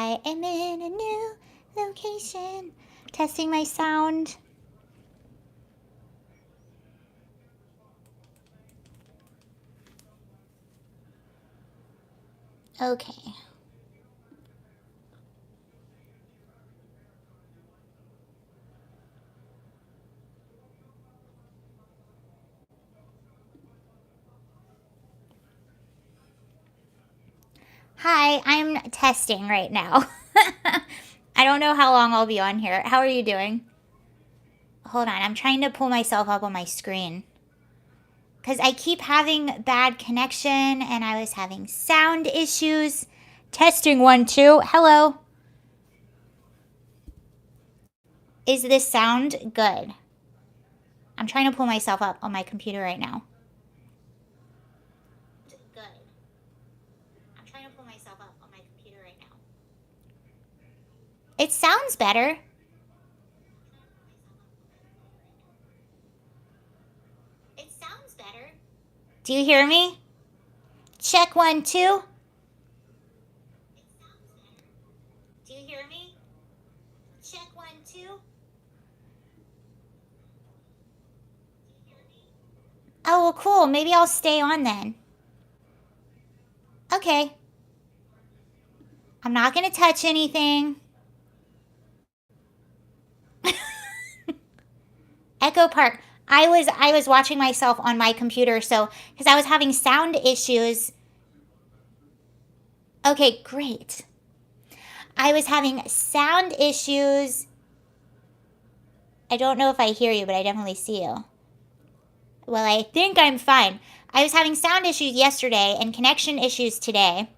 I am in a new location. Testing my sound. Okay. Hi, I'm testing right now. I don't know how long I'll be on here. How are you doing? Hold on, I'm trying to pull myself up on my screen. Because I keep having bad connection and I was having sound issues. Testing 1, 2. Hello. Is this sound good? I'm trying to pull myself up on my computer right now. Good. I'm trying to pull myself up on my computer right now. It sounds better. It sounds better. Do you hear me? Check 1, 2. Do you hear me? Check 1, 2. Oh, well, cool. Maybe I'll stay on then. Okay. I'm not going to touch anything. Echo Park. I was watching myself on my computer, so because I was having sound issues. Okay, great. I was having sound issues. I don't know if I hear you, but I definitely see you. Well, I think I'm fine. I was having sound issues yesterday and connection issues today.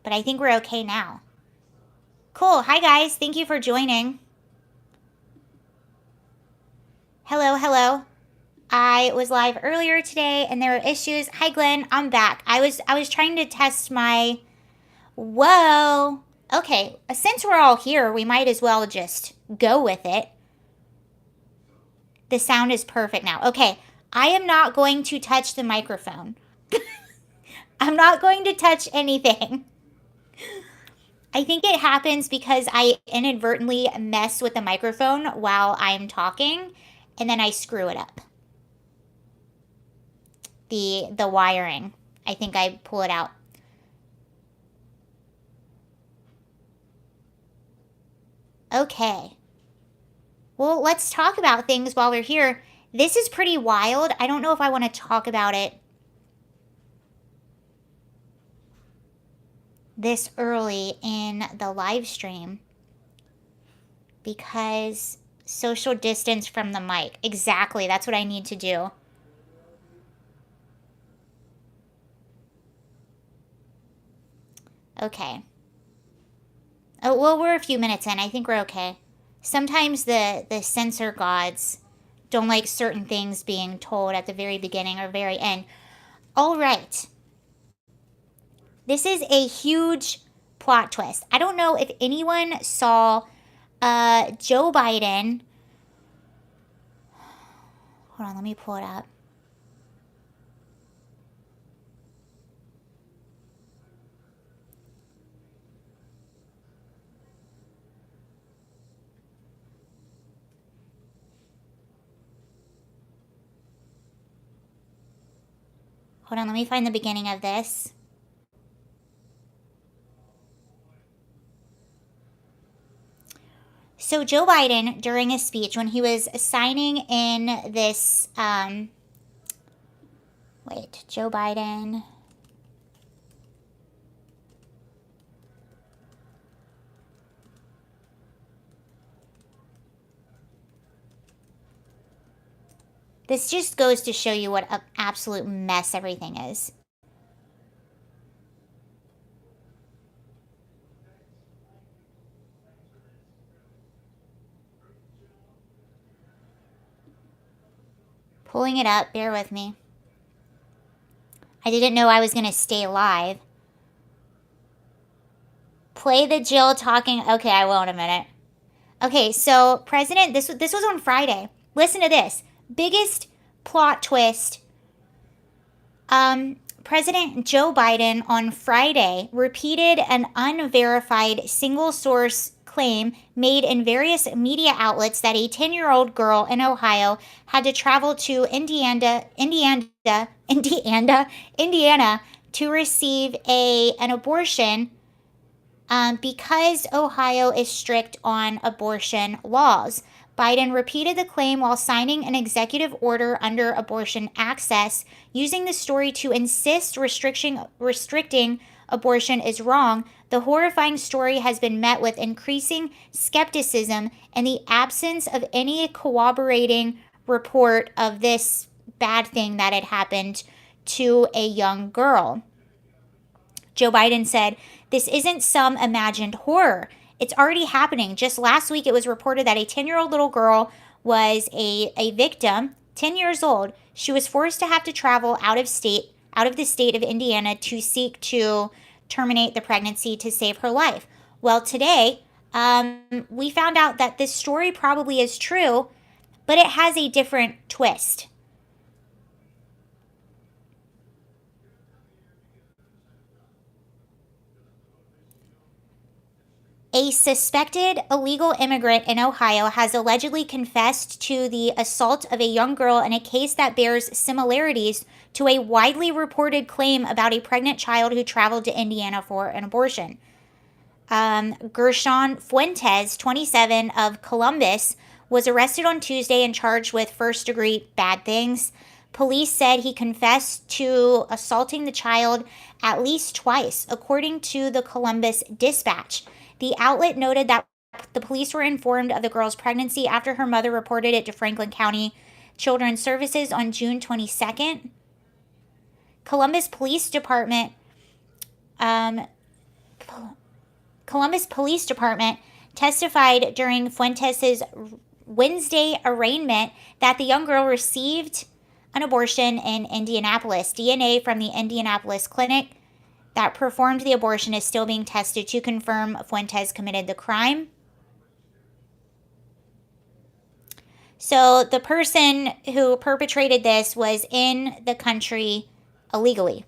But I think we're okay now. Cool. Hi, guys. Thank you for joining. Hello, hello. I was live earlier today and there were issues. Hi, Glenn. I'm back. I was trying to test my... Whoa. Okay. Since we're all here, we might as well just go with it. The sound is perfect now. Okay. I am not going to touch the microphone. I'm not going to touch anything. I think it happens because I inadvertently mess with the microphone while I'm talking, and then I screw it up. The wiring. I think I pull it out. Okay. Well, let's talk about things while we're here. This is pretty wild. I don't know if I want to talk about it this early in the live stream because social distance from the mic. Exactly. That's what I need to do. Okay. Oh, well, we're a few minutes in. I think we're okay. Sometimes the censor gods don't like certain things being told at the very beginning or very end. All right. This is a huge plot twist. I don't know if anyone saw Joe Biden. Hold on, let me pull it up. Hold on, let me find the beginning of this. So Joe Biden, during his speech, when he was signing in this, Joe Biden. This just goes to show you what an absolute mess everything is. Pulling it up, bear with me. I didn't know I was going to stay live. Play the Jill talking. Okay, I will in a minute. Okay, so President, this was on Friday. Listen to this. Biggest plot twist. President Joe Biden on Friday repeated an unverified single source claim made in various media outlets that a 10-year-old girl in Ohio had to travel to Indiana to receive an abortion because Ohio is strict on abortion laws. Biden repeated the claim while signing an executive order under abortion access, using the story to insist restricting abortion is wrong. The horrifying story has been met with increasing skepticism and the absence of any corroborating report of this bad thing that had happened to a young girl. Joe Biden said, "This isn't some imagined horror. It's already happening. Just last week, it was reported that a 10-year-old little girl was a victim, 10 years old. She was forced to have to travel out of the state of Indiana to seek to terminate the pregnancy to save her life." Well, today, we found out that this story probably is true, but it has a different twist. A suspected illegal immigrant in Ohio has allegedly confessed to the assault of a young girl in a case that bears similarities to a widely reported claim about a pregnant child who traveled to Indiana for an abortion. Gershon Fuentes, 27, of Columbus, was arrested on Tuesday and charged with first-degree bad things. Police said he confessed to assaulting the child at least twice, according to the Columbus Dispatch. The outlet noted that the police were informed of the girl's pregnancy after her mother reported it to Franklin County Children's Services on June 22nd. Columbus Police Department testified during Fuentes' Wednesday arraignment that the young girl received an abortion in Indianapolis. DNA from the Indianapolis clinic that performed the abortion is still being tested to confirm Fuentes committed the crime. So the person who perpetrated this was in the country illegally.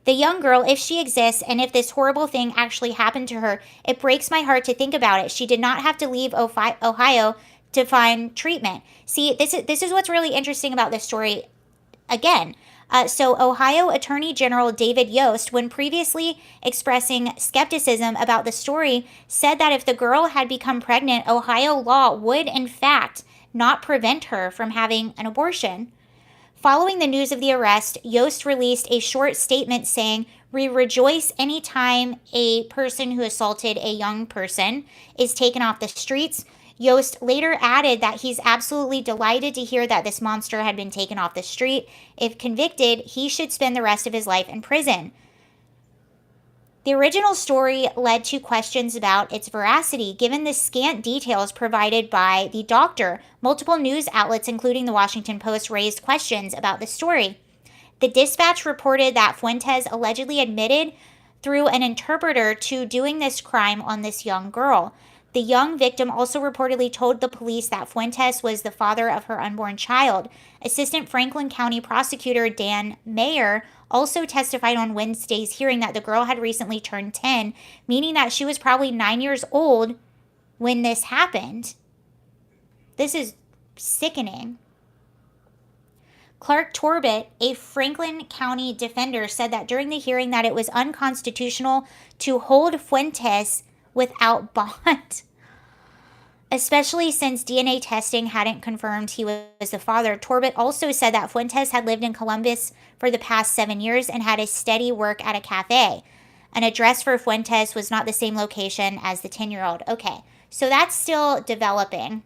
The young girl, if she exists, and if this horrible thing actually happened to her, it breaks my heart to think about it. She did not have to leave Ohio to find treatment. See, this is what's really interesting about this story. Again, so Ohio Attorney General David Yost, when previously expressing skepticism about the story, said that if the girl had become pregnant, Ohio law would, in fact, not prevent her from having an abortion. Following the news of the arrest, Yost released a short statement saying, "We rejoice any time a person who assaulted a young person is taken off the streets." Yost later added that he's absolutely delighted to hear that this monster had been taken off the street. If convicted, he should spend the rest of his life in prison. The original story led to questions about its veracity, given the scant details provided by the doctor. Multiple news outlets, including the Washington Post, raised questions about the story. The Dispatch reported that Fuentes allegedly admitted through an interpreter to doing this crime on this young girl. The young victim also reportedly told the police that Fuentes was the father of her unborn child. Assistant Franklin County Prosecutor Dan Mayer also testified on Wednesday's hearing that the girl had recently turned 10, meaning that she was probably 9 years old when this happened. This is sickening. Clark Torbett, a Franklin County defender, said that during the hearing that it was unconstitutional to hold Fuentes without bond, especially since DNA testing hadn't confirmed he was the father. Torbett also said that Fuentes had lived in Columbus for the past 7 years and had a steady work at a cafe. An address for Fuentes was not the same location as the 10-year-old. Okay, so that's still developing.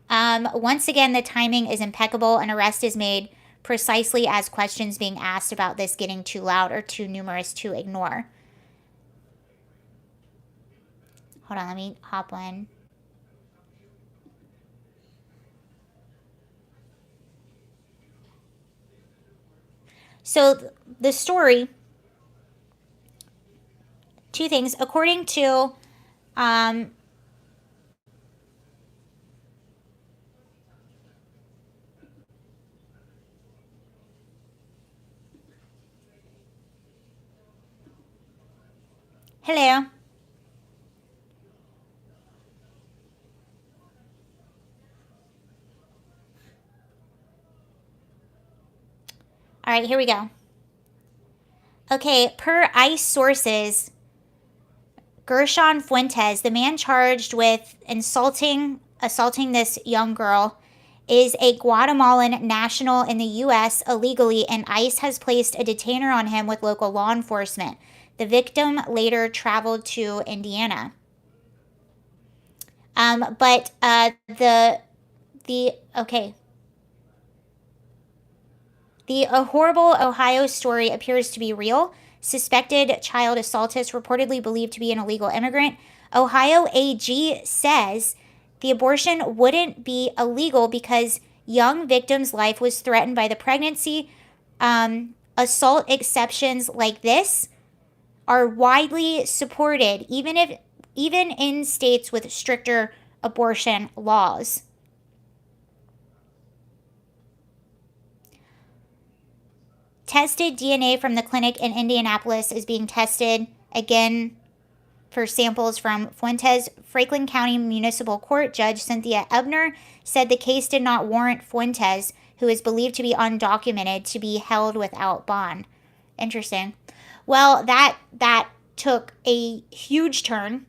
Once again, the timing is impeccable. An arrest is made precisely as questions being asked about this getting too loud or too numerous to ignore. Hold on, let me hop in. So the story, two things. According to Hello. All right, here we go. Okay, per ICE sources, Gershon Fuentes, the man charged with assaulting this young girl, is a Guatemalan national in the U.S. illegally, and ICE has placed a detainer on him with local law enforcement. The victim later traveled to Indiana. But the okay, the horrible Ohio story appears to be real. Suspected child assaultist, reportedly believed to be an illegal immigrant. Ohio AG says the abortion wouldn't be illegal because young victim's life was threatened by the pregnancy. Assault exceptions like this are widely supported, even in states with stricter abortion laws. Tested DNA from the clinic in Indianapolis is being tested again for samples from Fuentes. Franklin County Municipal Court Judge Cynthia Ebner said the case did not warrant Fuentes, who is believed to be undocumented, to be held without bond. Interesting. Well, that took a huge turn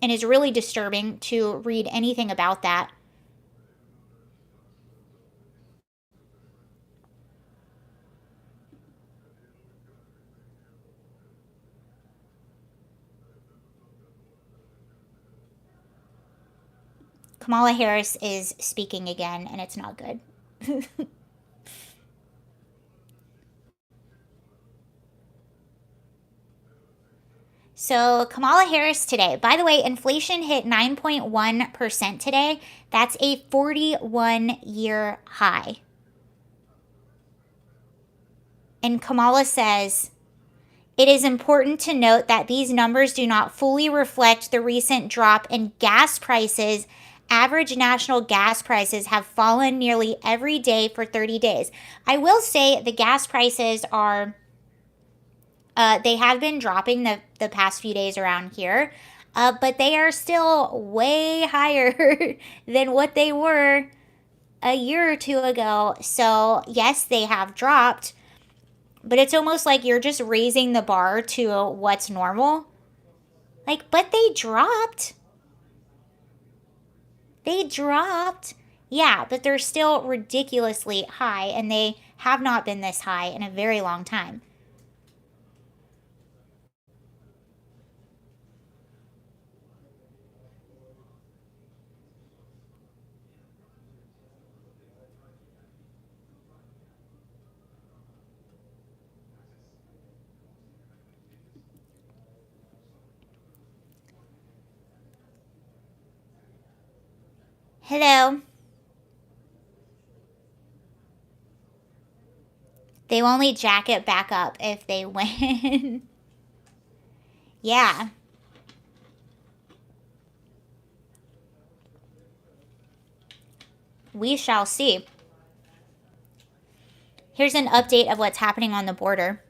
and is really disturbing to read anything about that. Kamala Harris is speaking again, and it's not good. So, Kamala Harris today. By the way, inflation hit 9.1% today. That's a 41-year high. And Kamala says, it is important to note that these numbers do not fully reflect the recent drop in gas prices. Average national gas prices have fallen nearly every day for 30 days. I will say the gas prices are, they have been dropping the past few days around here, but they are still way higher than what they were a year or two ago. So, yes, they have dropped, but it's almost like you're just raising the bar to what's normal. Like, but they dropped. They dropped. Yeah, but they're still ridiculously high, and they have not been this high in a very long time. Hello. They will only jack it back up if they win. Yeah. We shall see. Here's an update of what's happening on the border.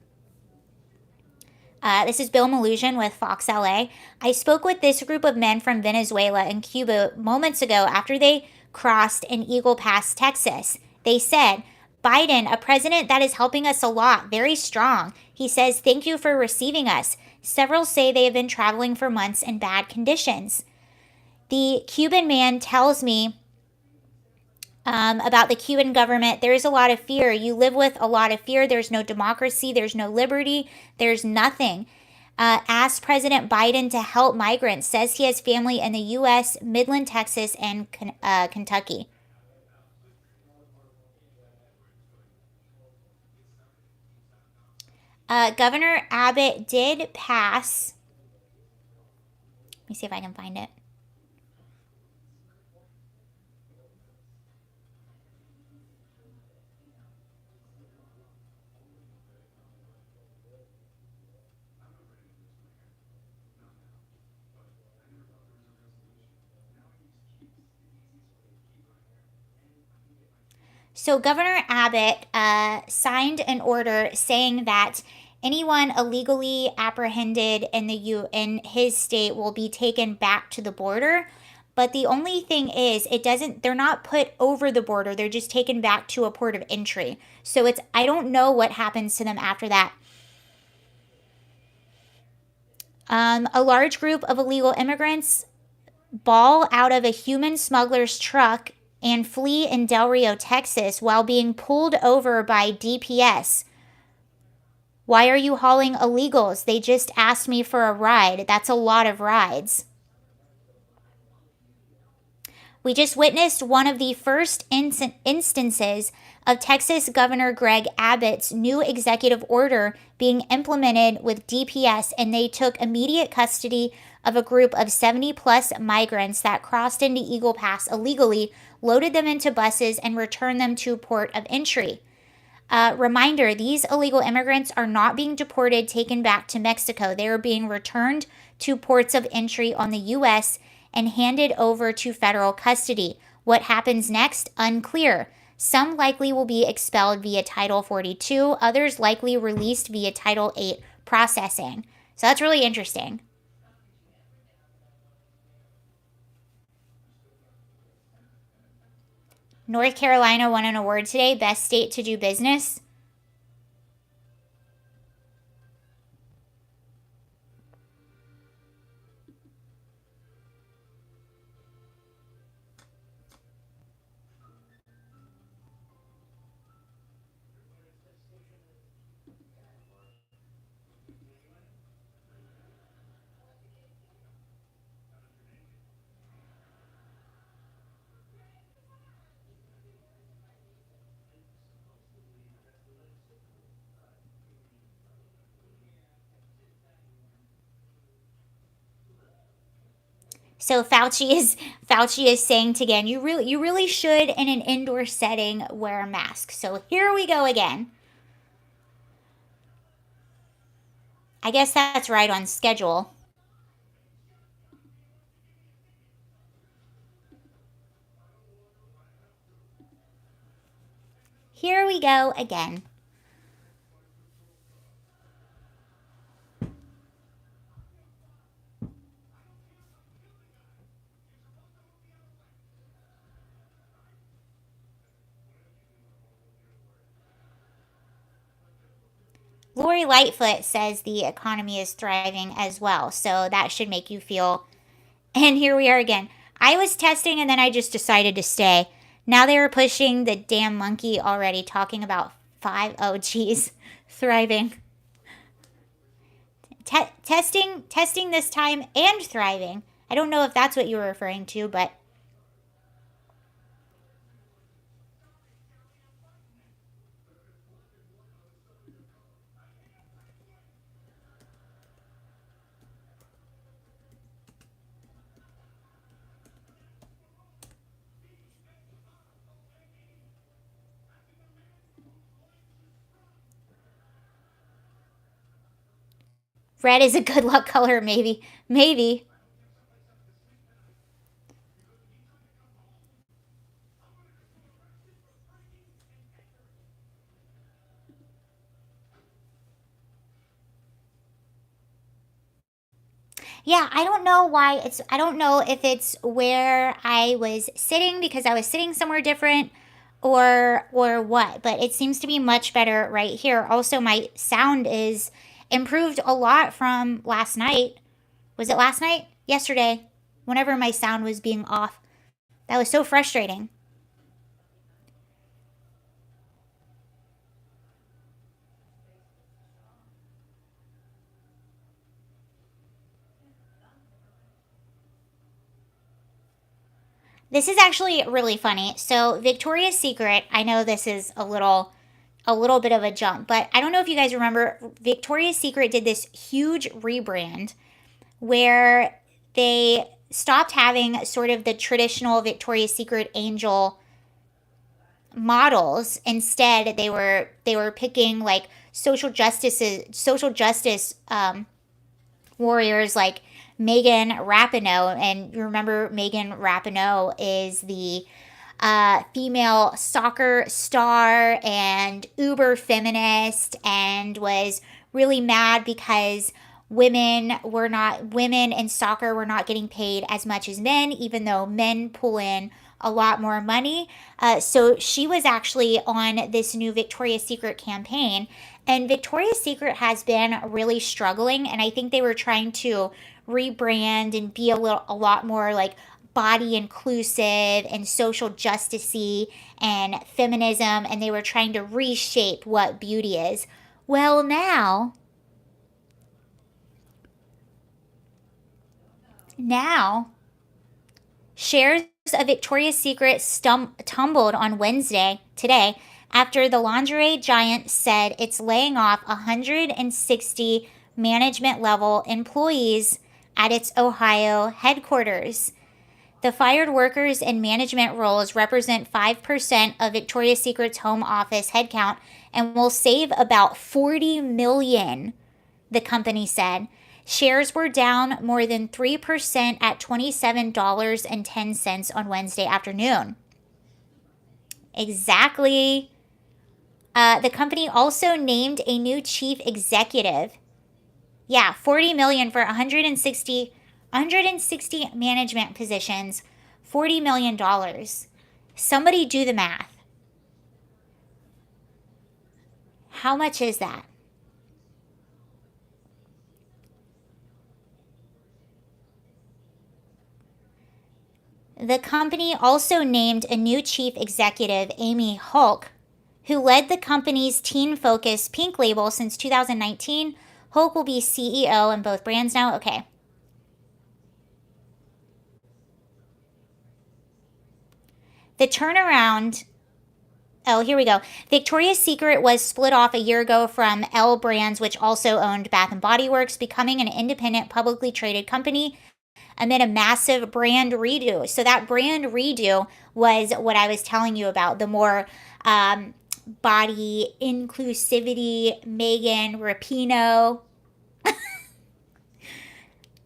This is Bill Malusian with Fox LA. I spoke with this group of men from Venezuela and Cuba moments ago after they crossed an Eagle Pass, Texas. They said, Biden, a president that is helping us a lot, very strong. He says, thank you for receiving us. Several say they have been traveling for months in bad conditions. The Cuban man tells me about the Cuban government. There is a lot of fear. You live with a lot of fear. There's no democracy. There's no liberty. There's nothing. Asked President Biden to help migrants. Says he has family in the U.S., Midland, Texas, and Kentucky. Governor Abbott did pass. Let me see if I can find it. So Governor Abbott signed an order saying that Anyone illegally apprehended in his state will be taken back to the border. But the only thing is, they're not put over the border. They're just taken back to a port of entry. So I don't know what happens to them after that. A large group of illegal immigrants bail out of a human smuggler's truck and flee in Del Rio, Texas, while being pulled over by DPS. Why are you hauling illegals? They just asked me for a ride. That's a lot of rides. We just witnessed one of the first instances of Texas Governor Greg Abbott's new executive order being implemented with DPS, and they took immediate custody of a group of 70 plus migrants that crossed into Eagle Pass illegally, loaded them into buses, and returned them to port of entry. Reminder, these illegal immigrants are not being deported, taken back to Mexico. They are being returned to ports of entry on the U.S. and handed over to federal custody. What happens next? Unclear. Some likely will be expelled via Title 42, others likely released via Title 8 processing. So that's really interesting. North Carolina won an award today, best state to do business. So Fauci is saying to again, you really should in an indoor setting wear a mask. So here we go again. I guess that's right on schedule. Here we go again. Lori Lightfoot says the economy is thriving as well, so that should make you feel. And here we are again. I was testing and then I just decided to stay. Now they are pushing the damn monkey already, talking about oh geez, thriving. Testing this time and thriving. I don't know if that's what you were referring to, but red is a good luck color, maybe. Maybe. Yeah, I don't know why I don't know if it's where I was sitting because I was sitting somewhere different or what, but it seems to be much better right here. Also, my sound is improved a lot from last night. Was it last night? Yesterday, whenever my sound was being off. That was so frustrating. This is actually really funny. So, Victoria's Secret, I know this is a little bit of a jump, but I don't know if you guys remember Victoria's Secret did this huge rebrand where they stopped having sort of the traditional Victoria's Secret angel models. Instead, they were picking like social justice warriors like Megan Rapinoe. And you remember Megan Rapinoe is the female soccer star and uber feminist, and was really mad because women in soccer were not getting paid as much as men, even though men pull in a lot more money. So she was actually on this new Victoria's Secret campaign, and Victoria's Secret has been really struggling, and I think they were trying to rebrand and be a lot more like body inclusive and social justicey and feminism, and they were trying to reshape what beauty is. Well, now shares of Victoria's Secret tumbled on Wednesday, today, after the lingerie giant said it's laying off 160 management level employees at its Ohio headquarters. The fired workers in management roles represent 5% of Victoria's Secret's home office headcount and will save about $40 million, the company said. Shares were down more than 3% at $27.10 on Wednesday afternoon. Exactly. The company also named a new chief executive. Yeah, $40 million for 160 management positions, $40 million. Somebody do the math. How much is that? The company also named a new chief executive, Amy Hulk, who led the company's teen-focused Pink label since 2019. Hulk will be CEO in both brands now. Okay. The turnaround. Oh, here we go. Victoria's Secret was split off a year ago from L Brands, which also owned Bath and Body Works, becoming an independent, publicly traded company amid a massive brand redo. So that brand redo was what I was telling you about, the more body inclusivity, Megan Rapinoe.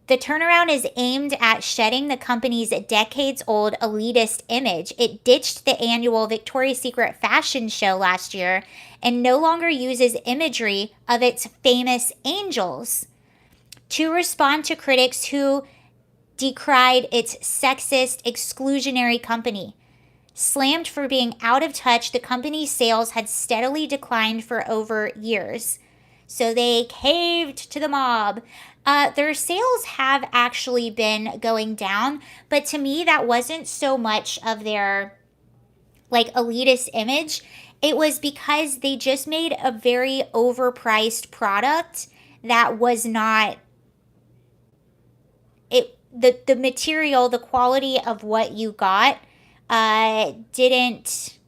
The turnaround is aimed at shedding the company's decades-old elitist image. It ditched the annual Victoria's Secret fashion show last year and no longer uses imagery of its famous angels. To respond to critics who decried its sexist, exclusionary company. Slammed for being out of touch, the company's sales had steadily declined for over years. So they caved to the mob. Their sales have actually been going down, but to me, that wasn't so much of their like elitist image. It was because they just made a very overpriced product that was not it. The material, the quality of what you got, didn't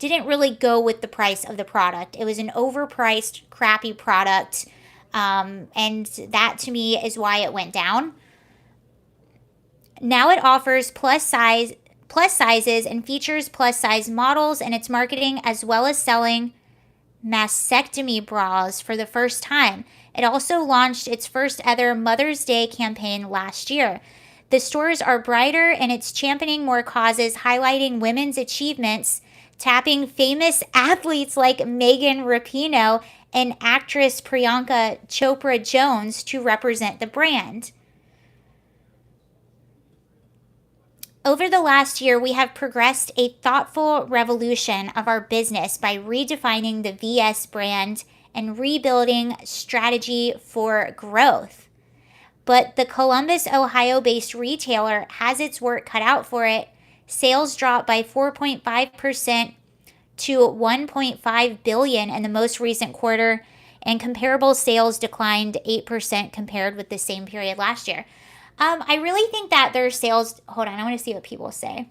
really go with the price of the product. It was an overpriced, crappy product. And that to me is why it went down. Now it offers plus sizes and features plus size models in its marketing, as well as selling mastectomy bras for the first time. It also launched its first ever Mother's Day campaign last year. The stores are brighter and it's championing more causes, highlighting women's achievements, tapping famous athletes like Megan Rapinoe and actress Priyanka Chopra Jones to represent the brand. Over the last year, we have progressed a thoughtful revolution of our business by redefining the VS brand and rebuilding strategy for growth. But the Columbus, Ohio-based retailer has its work cut out for it. Sales dropped by 4.5% to $1.5 billion in the most recent quarter, and comparable sales declined 8% compared with the same period last year. I really think that their sales. Hold on, I want to see what people say.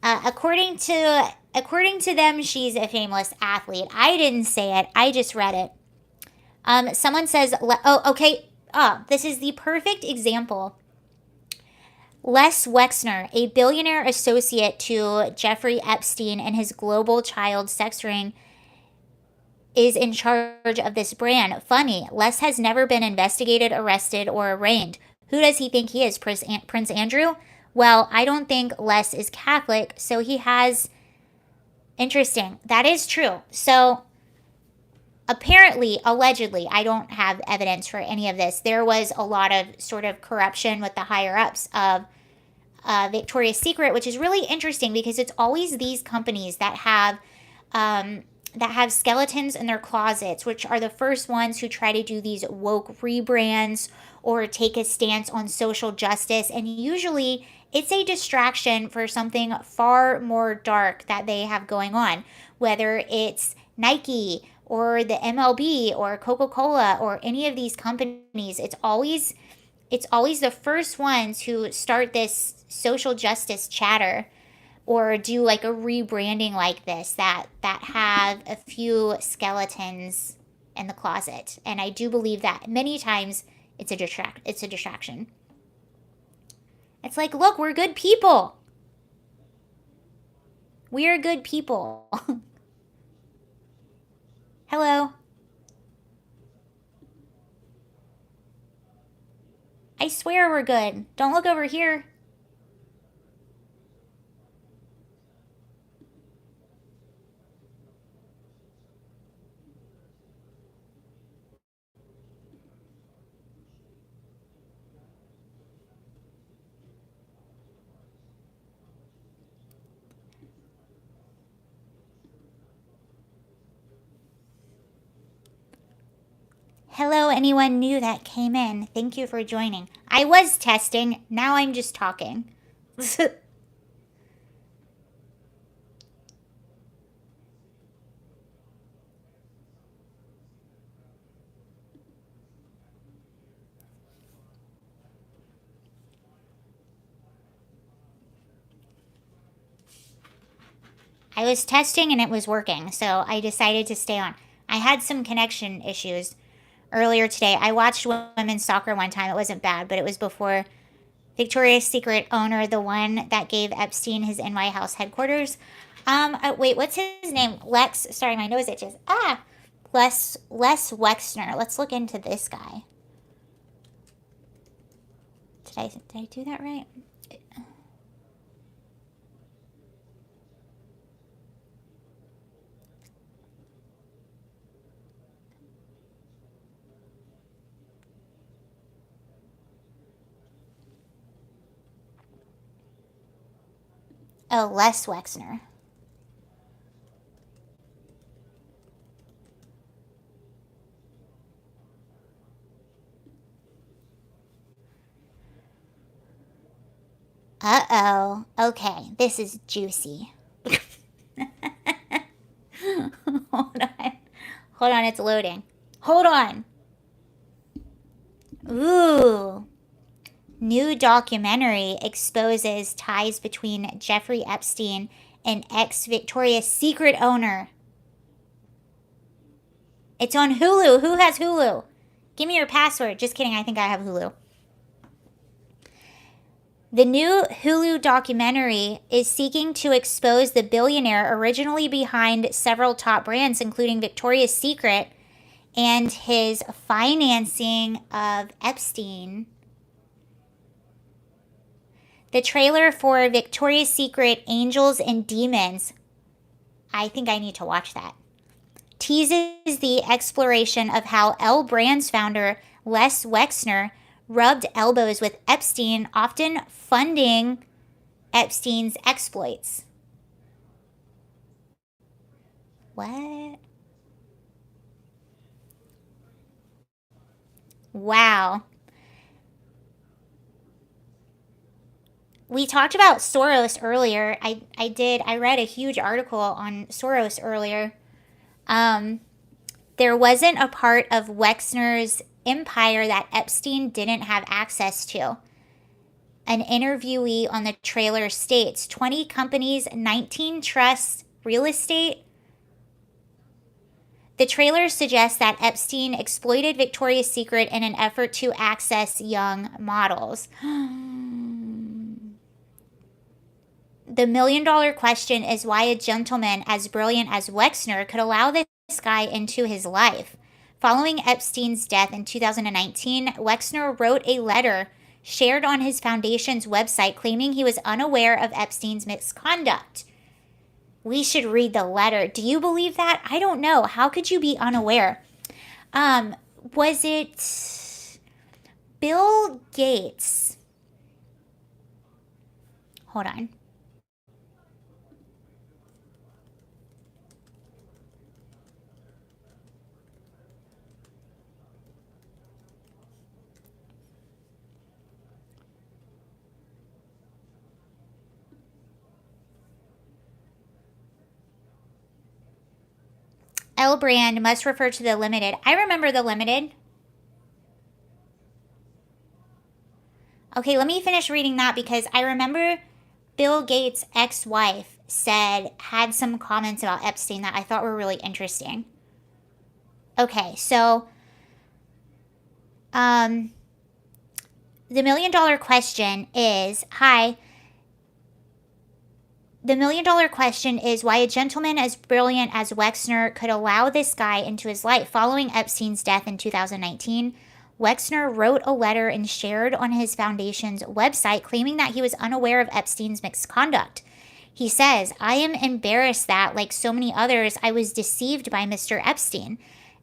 According to them, she's a famous athlete. I didn't say it. I just read it. Someone says, "Oh, okay. This is the perfect example." Les Wexner, a billionaire associate to Jeffrey Epstein and his global child sex ring, is in charge of this brand. Funny, Les has never been investigated, arrested, or arraigned. Who does he think he is, Prince Andrew? Well, I don't think Les is Catholic, so he has... Interesting. That is true. So, apparently, allegedly, I don't have evidence for any of this. There was a lot of sort of corruption with the higher-ups of Victoria's Secret, which is really interesting because it's always these companies that have skeletons in their closets, which are the first ones who try to do these woke rebrands or take a stance on social justice. And usually it's a distraction for something far more dark that they have going on, whether it's Nike or the MLB or Coca-Cola or any of these companies. It's always the first ones who start this social justice chatter or do like a rebranding like this that have a few skeletons in the closet. And I do believe that many times it's a distraction. It's like, look, we're good people. We are good people. Hello. I swear we're good. Don't look over here. Hello, anyone new that came in. Thank you for joining. I was testing. Now I'm just talking. I was testing and it was working, so I decided to stay on. I had some connection issues earlier today. I watched women's soccer one time. It wasn't bad, but it was before Victoria's Secret owner, the one that gave Epstein his NY House headquarters. Wait, what's his name? Lex. Sorry, my nose itches. Les Wexner. Let's look into this guy. Did I do that right? Oh, Les Wexner. Uh-oh. Okay, this is juicy. Hold on. Hold on, it's loading. Hold on. Ooh. New documentary exposes ties between Jeffrey Epstein and ex-Victoria's Secret owner. It's on Hulu. Who has Hulu? Give me your password. Just kidding, I think I have Hulu. The new Hulu documentary is seeking to expose the billionaire originally behind several top brands, including Victoria's Secret, and his financing of Epstein. The trailer for Victoria's Secret Angels and Demons, I think I need to watch that, teases the exploration of how L Brands founder Les Wexner rubbed elbows with Epstein, often funding Epstein's exploits. What? Wow. We talked about Soros earlier. I read a huge article on Soros earlier. There wasn't a part of Wexner's empire that Epstein didn't have access to. An interviewee on the trailer states 20 companies, 19 trusts, real estate. The trailer suggests that Epstein exploited Victoria's Secret in an effort to access young models. The million-dollar question is why a gentleman as brilliant as Wexner could allow this this guy into his life. Following Epstein's death in 2019, Wexner wrote a letter shared on his foundation's website claiming he was unaware of Epstein's misconduct. We should read the letter. Do you believe that? I don't know. How could you be unaware? Was it Bill Gates? Hold on. L brand must refer to the limited. I remember the limited. Okay, let me finish reading that because I remember Bill Gates' ex-wife had some comments about Epstein that I thought were really interesting. Okay, so the $1 million question is, hi. The $1 million question is why a gentleman as brilliant as Wexner could allow this guy into his life. Following Epstein's death in 2019, Wexner wrote a letter and shared on his foundation's website claiming that he was unaware of Epstein's misconduct. He says, I am embarrassed that, like so many others, I was deceived by Mr. Epstein.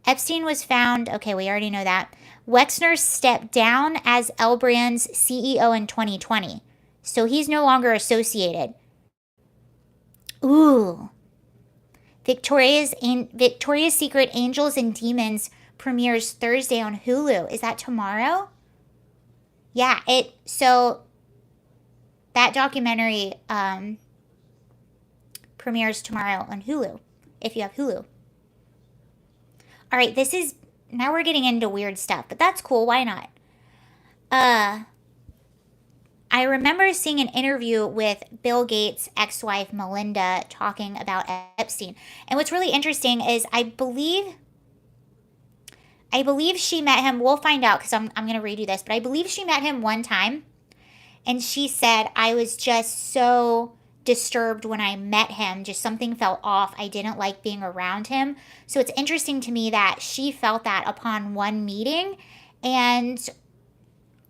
Epstein was found, okay, we already know that. Wexner stepped down as L Brand's CEO in 2020, so he's no longer associated. Ooh. Victoria's Secret Angels and Demons premieres Thursday on Hulu. Is that tomorrow? Yeah, so that documentary premieres tomorrow on Hulu, if you have Hulu. All right, now we're getting into weird stuff, but that's cool. Why not? I remember seeing an interview with Bill Gates' ex-wife, Melinda, talking about Epstein. And what's really interesting is I believe she met him. We'll find out because I'm going to read you this. But I believe she met him one time. And she said, I was just so disturbed when I met him. Just something felt off. I didn't like being around him. So it's interesting to me that she felt that upon one meeting. And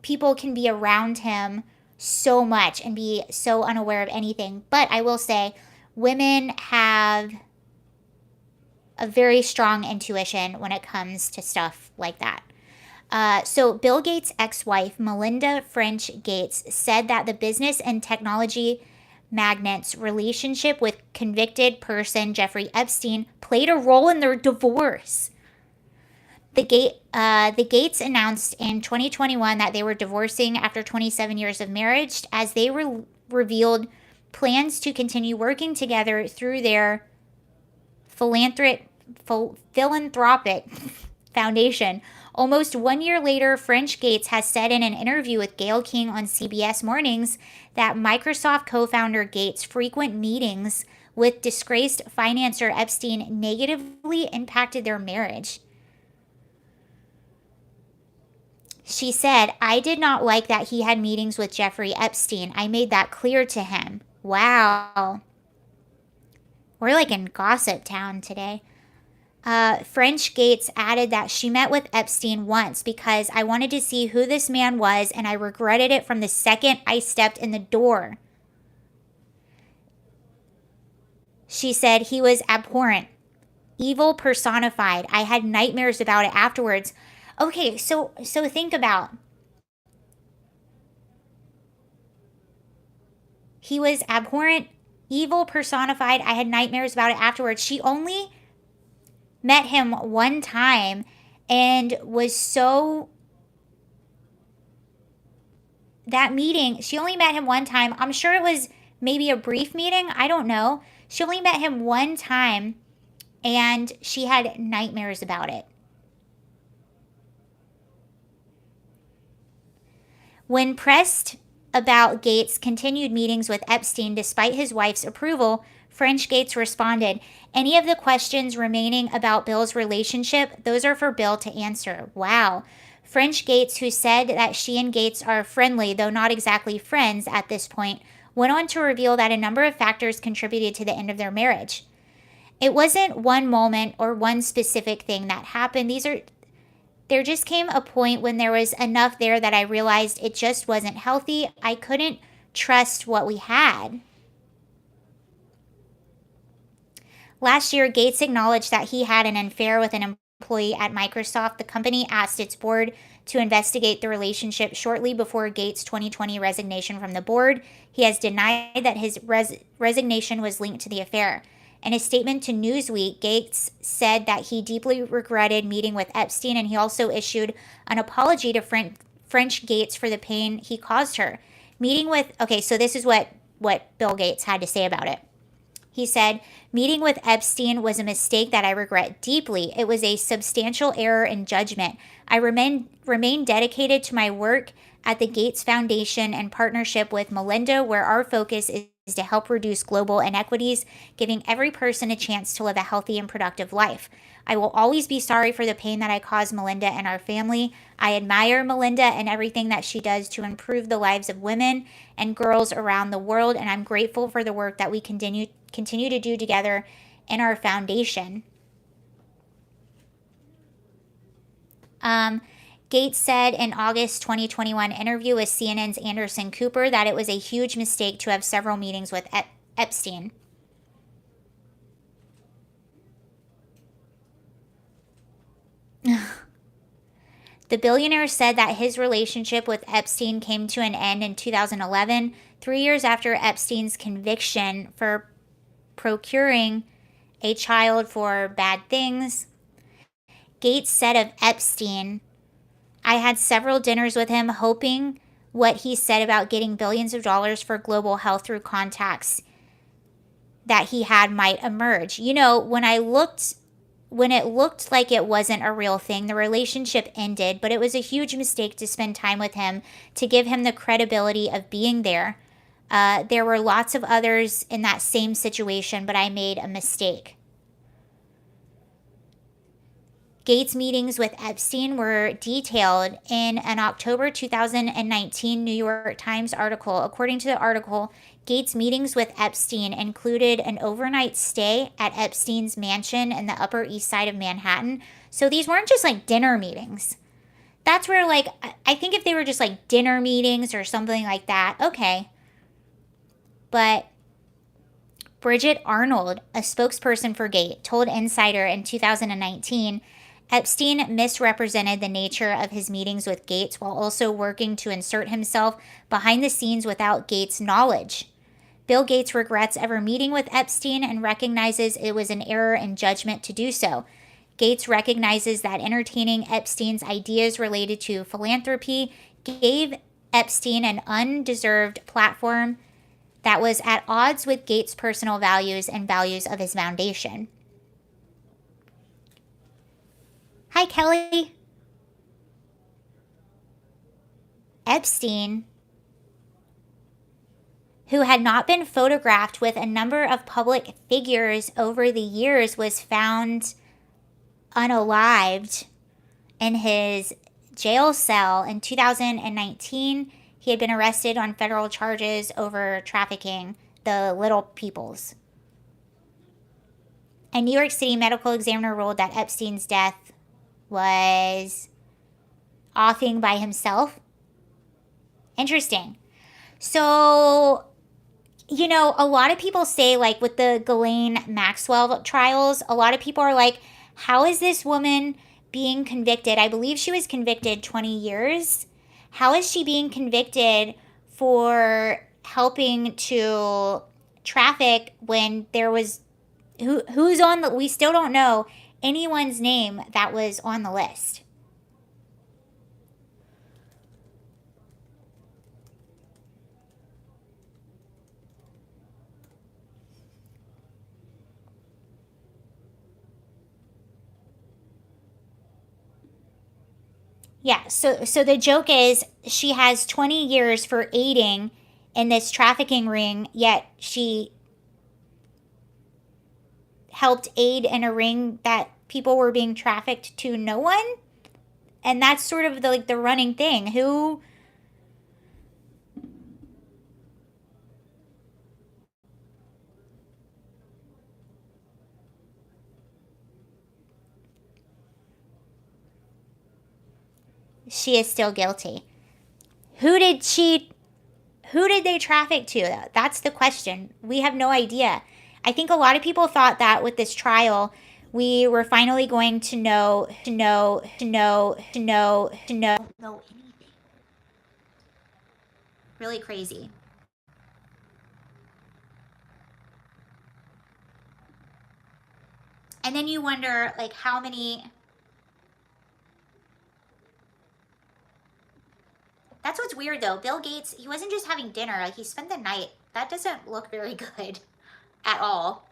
people can be around him so much and be so unaware of anything. But I will say, women have a very strong intuition when it comes to stuff like that. So Bill Gates' ex-wife, Melinda French Gates, said that the business and technology magnate's relationship with convicted person Jeffrey Epstein played a role in their divorce. The Gates announced in 2021 that they were divorcing after 27 years of marriage as they revealed plans to continue working together through their philanthropic foundation. Almost 1 year later, French Gates has said in an interview with Gayle King on CBS Mornings that Microsoft co-founder Gates' frequent meetings with disgraced financier Epstein negatively impacted their marriage. She said, I did not like that he had meetings with Jeffrey Epstein. I made that clear to him. Wow. We're like in gossip town today. French Gates added that she met with Epstein once because I wanted to see who this man was and I regretted it from the second I stepped in the door. She said he was abhorrent, evil personified. I had nightmares about it afterwards. Okay, so think about. He was abhorrent, evil personified. I had nightmares about it afterwards. She only met him one time and was so... That meeting, she only met him one time. I'm sure it was maybe a brief meeting. I don't know. She only met him one time and she had nightmares about it. When pressed about Gates' continued meetings with Epstein despite his wife's approval, French Gates responded, any of the questions remaining about Bill's relationship, those are for Bill to answer. Wow. French Gates, who said that she and Gates are friendly, though not exactly friends at this point, went on to reveal that a number of factors contributed to the end of their marriage. It wasn't one moment or one specific thing that happened. There just came a point when there was enough there that I realized it just wasn't healthy. I couldn't trust what we had. Last year, Gates acknowledged that he had an affair with an employee at Microsoft. The company asked its board to investigate the relationship shortly before Gates' 2020 resignation from the board. He has denied that his resignation was linked to the affair. In a statement to Newsweek, Gates said that he deeply regretted meeting with Epstein, and he also issued an apology to French Gates for the pain he caused her. So this is what Bill Gates had to say about it. He said, meeting with Epstein was a mistake that I regret deeply. It was a substantial error in judgment. I remain dedicated to my work at the Gates Foundation and partnership with Melinda, where our focus is to help reduce global inequities, giving every person a chance to live a healthy and productive life. I will always be sorry for the pain that I caused Melinda and our family. I admire Melinda and everything that she does to improve the lives of women and girls around the world, and I'm grateful for the work that we continue to do together in our foundation. Gates said in August 2021 interview with CNN's Anderson Cooper that it was a huge mistake to have several meetings with Epstein. The billionaire said that his relationship with Epstein came to an end in 2011, 3 years after Epstein's conviction for procuring a child for bad things. Gates said of Epstein, I had several dinners with him hoping what he said about getting billions of dollars for global health through contacts that he had might emerge. You know, when it looked like it wasn't a real thing, the relationship ended, but it was a huge mistake to spend time with him, to give him the credibility of being there. There were lots of others in that same situation, but I made a mistake. Gates' meetings with Epstein were detailed in an October 2019 New York Times article. According to the article, Gates' meetings with Epstein included an overnight stay at Epstein's mansion in the Upper East Side of Manhattan. So these weren't just like dinner meetings. That's where, like, I think if they were just like dinner meetings or something like that, okay. But Bridget Arnold, a spokesperson for Gates, told Insider in 2019 Epstein misrepresented the nature of his meetings with Gates while also working to insert himself behind the scenes without Gates' knowledge. Bill Gates regrets ever meeting with Epstein and recognizes it was an error in judgment to do so. Gates recognizes that entertaining Epstein's ideas related to philanthropy gave Epstein an undeserved platform that was at odds with Gates' personal values and values of his foundation. Hi, Kelly. Epstein, who had not been photographed with a number of public figures over the years, was found unalived in his jail cell in 2019. He had been arrested on federal charges over trafficking the Little Peoples. A New York City medical examiner ruled that Epstein's death was offing by himself. Interesting. So, you know, a lot of people say, like, with the Ghislaine Maxwell trials, a lot of people are like, how is this woman being convicted? I believe she was convicted 20 years. How is she being convicted for helping to traffic when there was who's on the, we still don't know anyone's name that was on the list. Yeah, so the joke is she has 20 years for aiding in this trafficking ring, yet she helped aid in a ring that people were being trafficked to no one. And that's sort of the running thing. Who she is still guilty. Who did they traffic to? That's the question. We have no idea. I think a lot of people thought that with this trial, we were finally going to know anything. Really crazy. And then you wonder, like, how many... That's what's weird, though. Bill Gates, he wasn't just having dinner. Like, he spent the night. That doesn't look very good at all.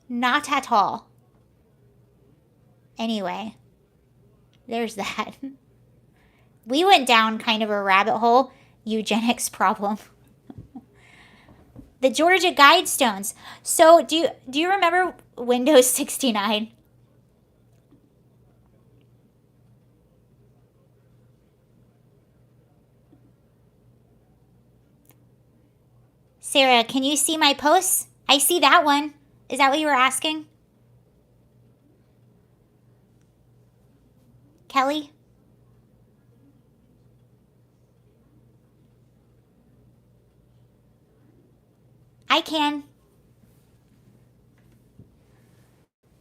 Not at all. Anyway, there's that. We went down kind of a rabbit hole. Eugenics problem. The Georgia Guidestones. So, do you remember Windows 69? Sarah, can you see my posts? I see that one. Is that what you were asking? Kelly? I can.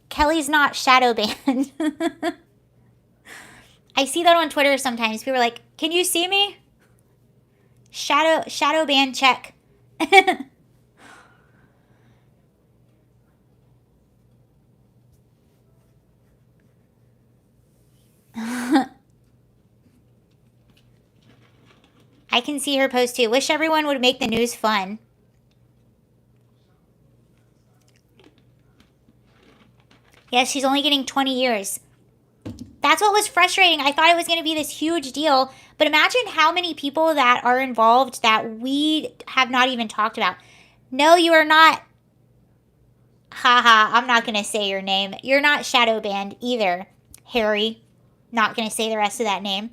Kelly's not shadow banned. I see that on Twitter sometimes. People are like, can you see me? Shadow ban check. I can see her post too. Wish everyone would make the news fun. Yes, she's only getting 20 years. That's what was frustrating. I thought it was going to be this huge deal. But imagine how many people that are involved that we have not even talked about. No, you are not. Haha, I'm not going to say your name. You're not shadow banned either, Harry. Not going to say the rest of that name.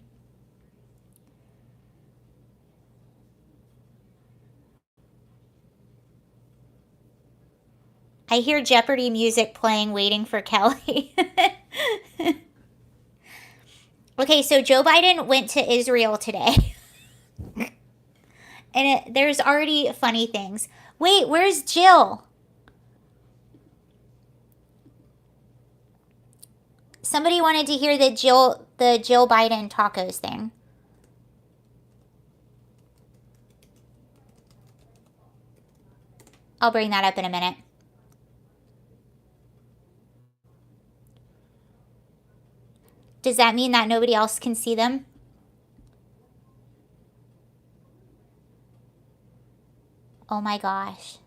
I hear Jeopardy music playing, waiting for Kelly. Okay, so Joe Biden went to Israel today. And there's already funny things. Wait, where's Jill? Somebody wanted to hear the Jill Biden tacos thing. I'll bring that up in a minute. Does that mean that nobody else can see them? Oh my gosh.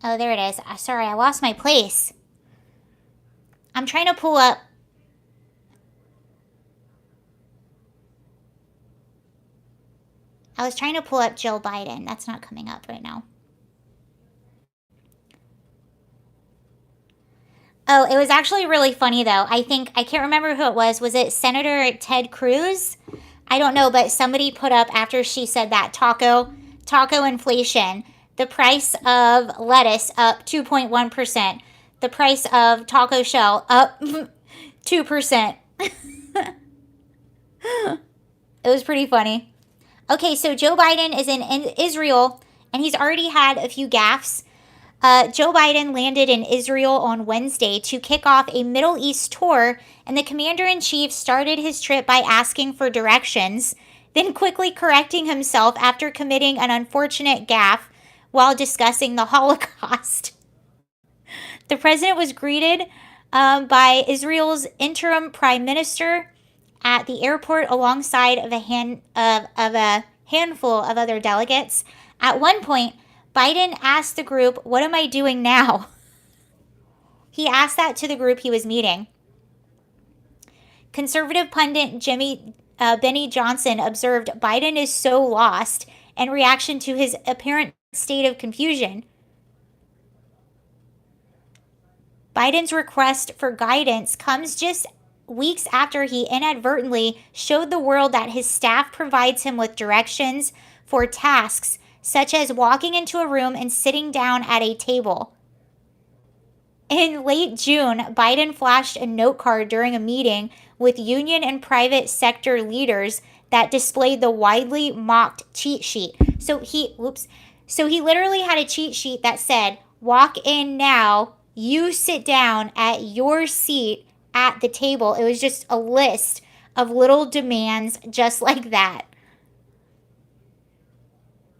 Oh, there it is. Sorry, I lost my place. I'm trying to pull up. I was trying to pull up Jill Biden. That's not coming up right now. Oh, it was actually really funny, though. I can't remember who it was. Was it Senator Ted Cruz? I don't know, but somebody put up after she said that taco inflation. The price of lettuce up 2.1%. The price of taco shell up 2%. It was pretty funny. Okay, so Joe Biden is in Israel, and he's already had a few gaffes. Joe Biden landed in Israel on Wednesday to kick off a Middle East tour, and the commander-in-chief started his trip by asking for directions, then quickly correcting himself after committing an unfortunate gaffe while discussing the Holocaust. The president was greeted by Israel's interim prime minister at the airport alongside of a handful of other delegates. At one point, Biden asked the group, "What am I doing now?" He asked that to the group he was meeting. Conservative pundit Benny Johnson observed Biden is so lost in reaction to his apparent state of confusion. Biden's request for guidance comes just weeks after he inadvertently showed the world that his staff provides him with directions for tasks such as walking into a room and sitting down at a table. In late June, Biden flashed a note card during a meeting with union and private sector leaders that displayed the widely mocked cheat sheet. So he literally had a cheat sheet that said, "Walk in now, you sit down at your seat at the table." It was just a list of little demands just like that.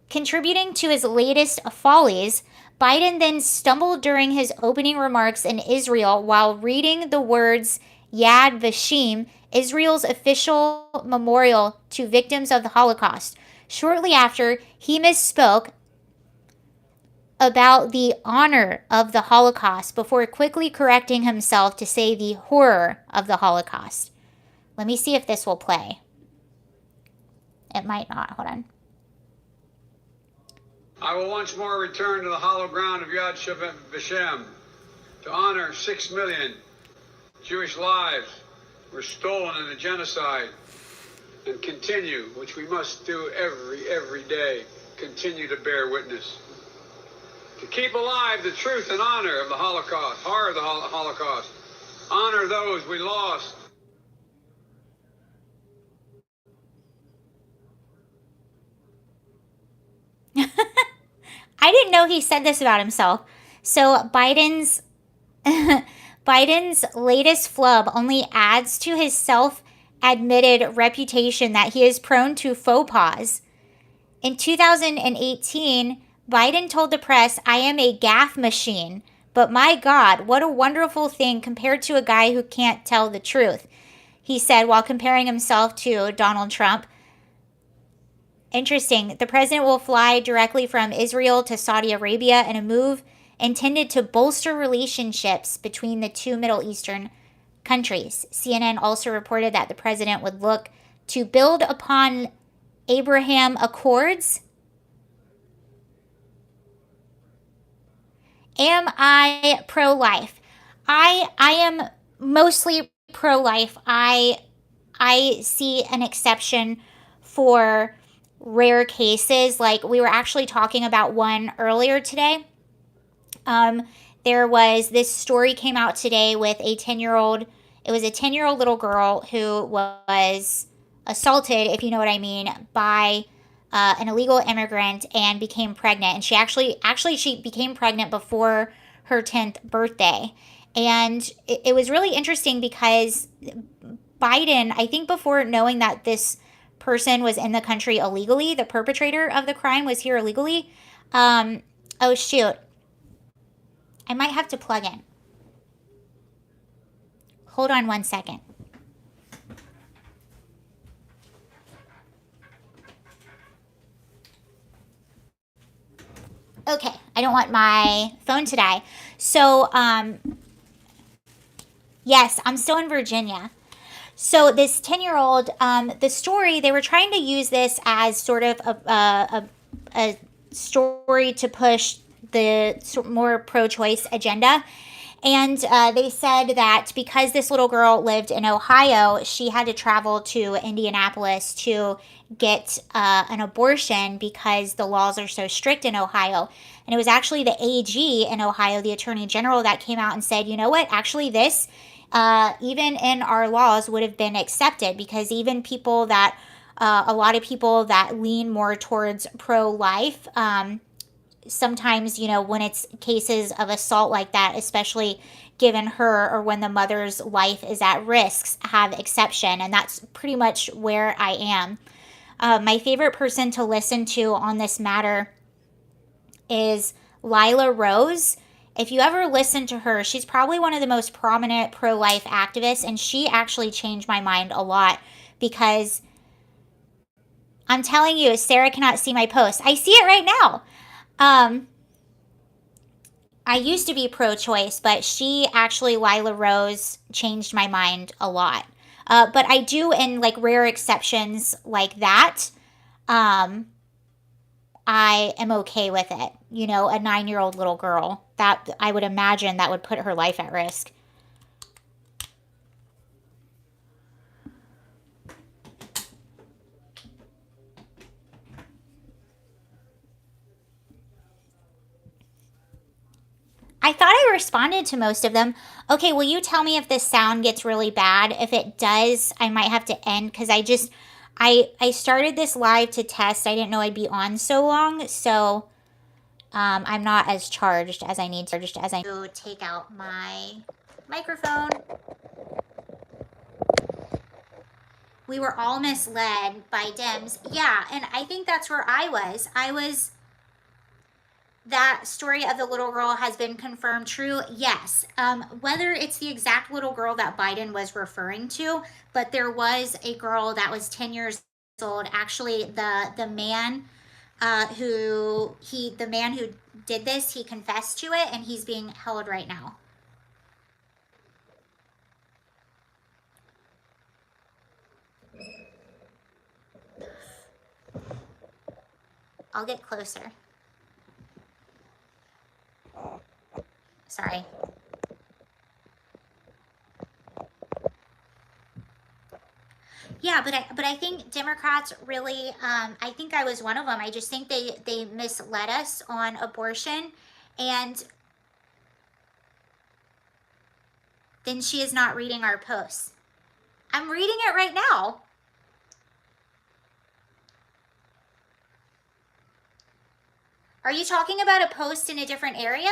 Contributing to his latest follies, Biden then stumbled during his opening remarks in Israel while reading the words Yad Vashem, Israel's official memorial to victims of the Holocaust. Shortly after, he misspoke about the honor of the Holocaust before quickly correcting himself to say the horror of the Holocaust. Let me see if this will play. It might not. Hold on. I will once more return to the hollow ground of Yad Vashem to honor 6 million Jewish lives were stolen in the genocide, and continue, which we must do every day, continue to bear witness. To keep alive the truth and honor of the Holocaust, horror of the Holocaust, honor those we lost. I didn't know he said this about himself. So Biden's latest flub only adds to his self-admitted reputation that he is prone to faux pas. In 2018, Biden told the press, "I am a gaffe machine, but my God, what a wonderful thing compared to a guy who can't tell the truth," he said while comparing himself to Donald Trump. Interesting. The president will fly directly from Israel to Saudi Arabia in a move intended to bolster relationships between the two Middle Eastern countries. CNN also reported that the president would look to build upon Abraham Accords. Am I pro-life? I am mostly pro-life. I see an exception for rare cases. Like, we were actually talking about one earlier today. There was this story came out today with a 10-year-old. It was a 10-year-old little girl who was assaulted, if you know what I mean, by an illegal immigrant and became pregnant. And she became pregnant before her 10th birthday. And it was really interesting because Biden, I think before knowing that this person was in the country illegally, the perpetrator of the crime was here illegally. Oh, shoot. I might have to plug in. Hold on one second. Okay, I don't want my phone to die. So, yes, I'm still in Virginia. So this 10-year-old, the story, they were trying to use this as sort of a story to push the more pro-choice agenda. And they said that because this little girl lived in Ohio, she had to travel to Indianapolis to get an abortion because the laws are so strict in Ohio. And it was actually the AG in Ohio, the Attorney General, that came out and said, you know what, actually this, even in our laws, would have been accepted, because even people that, a lot of people that lean more towards pro-life, sometimes, you know, when it's cases of assault like that, especially given her or when the mother's life is at risk, have exception. And that's pretty much where I am. My favorite person to listen to on this matter is Lila Rose. If you ever listen to her, she's probably one of the most prominent pro-life activists, and she actually changed my mind a lot, because I'm telling you, Sarah cannot see my post. I see it right now. I used to be pro-choice, but Lila Rose changed my mind a lot. But I do, in like rare exceptions like that, I am okay with it. You know, a 9-year-old little girl that I would imagine that would put her life at risk. I thought I responded to most of them. Okay, will you tell me if this sound gets really bad? If it does, I might have to end because I started this live to test. I didn't know I'd be on so long, so I'm not as charged as I need to take out my microphone. We were all misled by Dems. Yeah, and I think that's where I was. That story of the little girl has been confirmed true. Yes. Whether it's the exact little girl that Biden was referring to, but there was a girl that was 10 years old. Actually, the man who did this, he confessed to it, and he's being held right now. I'll get closer. Sorry. Yeah, but I think Democrats really, I think I was one of them. I just think they misled us on abortion, and then she is not reading our posts. I'm reading it right now. Are you talking about a post in a different area?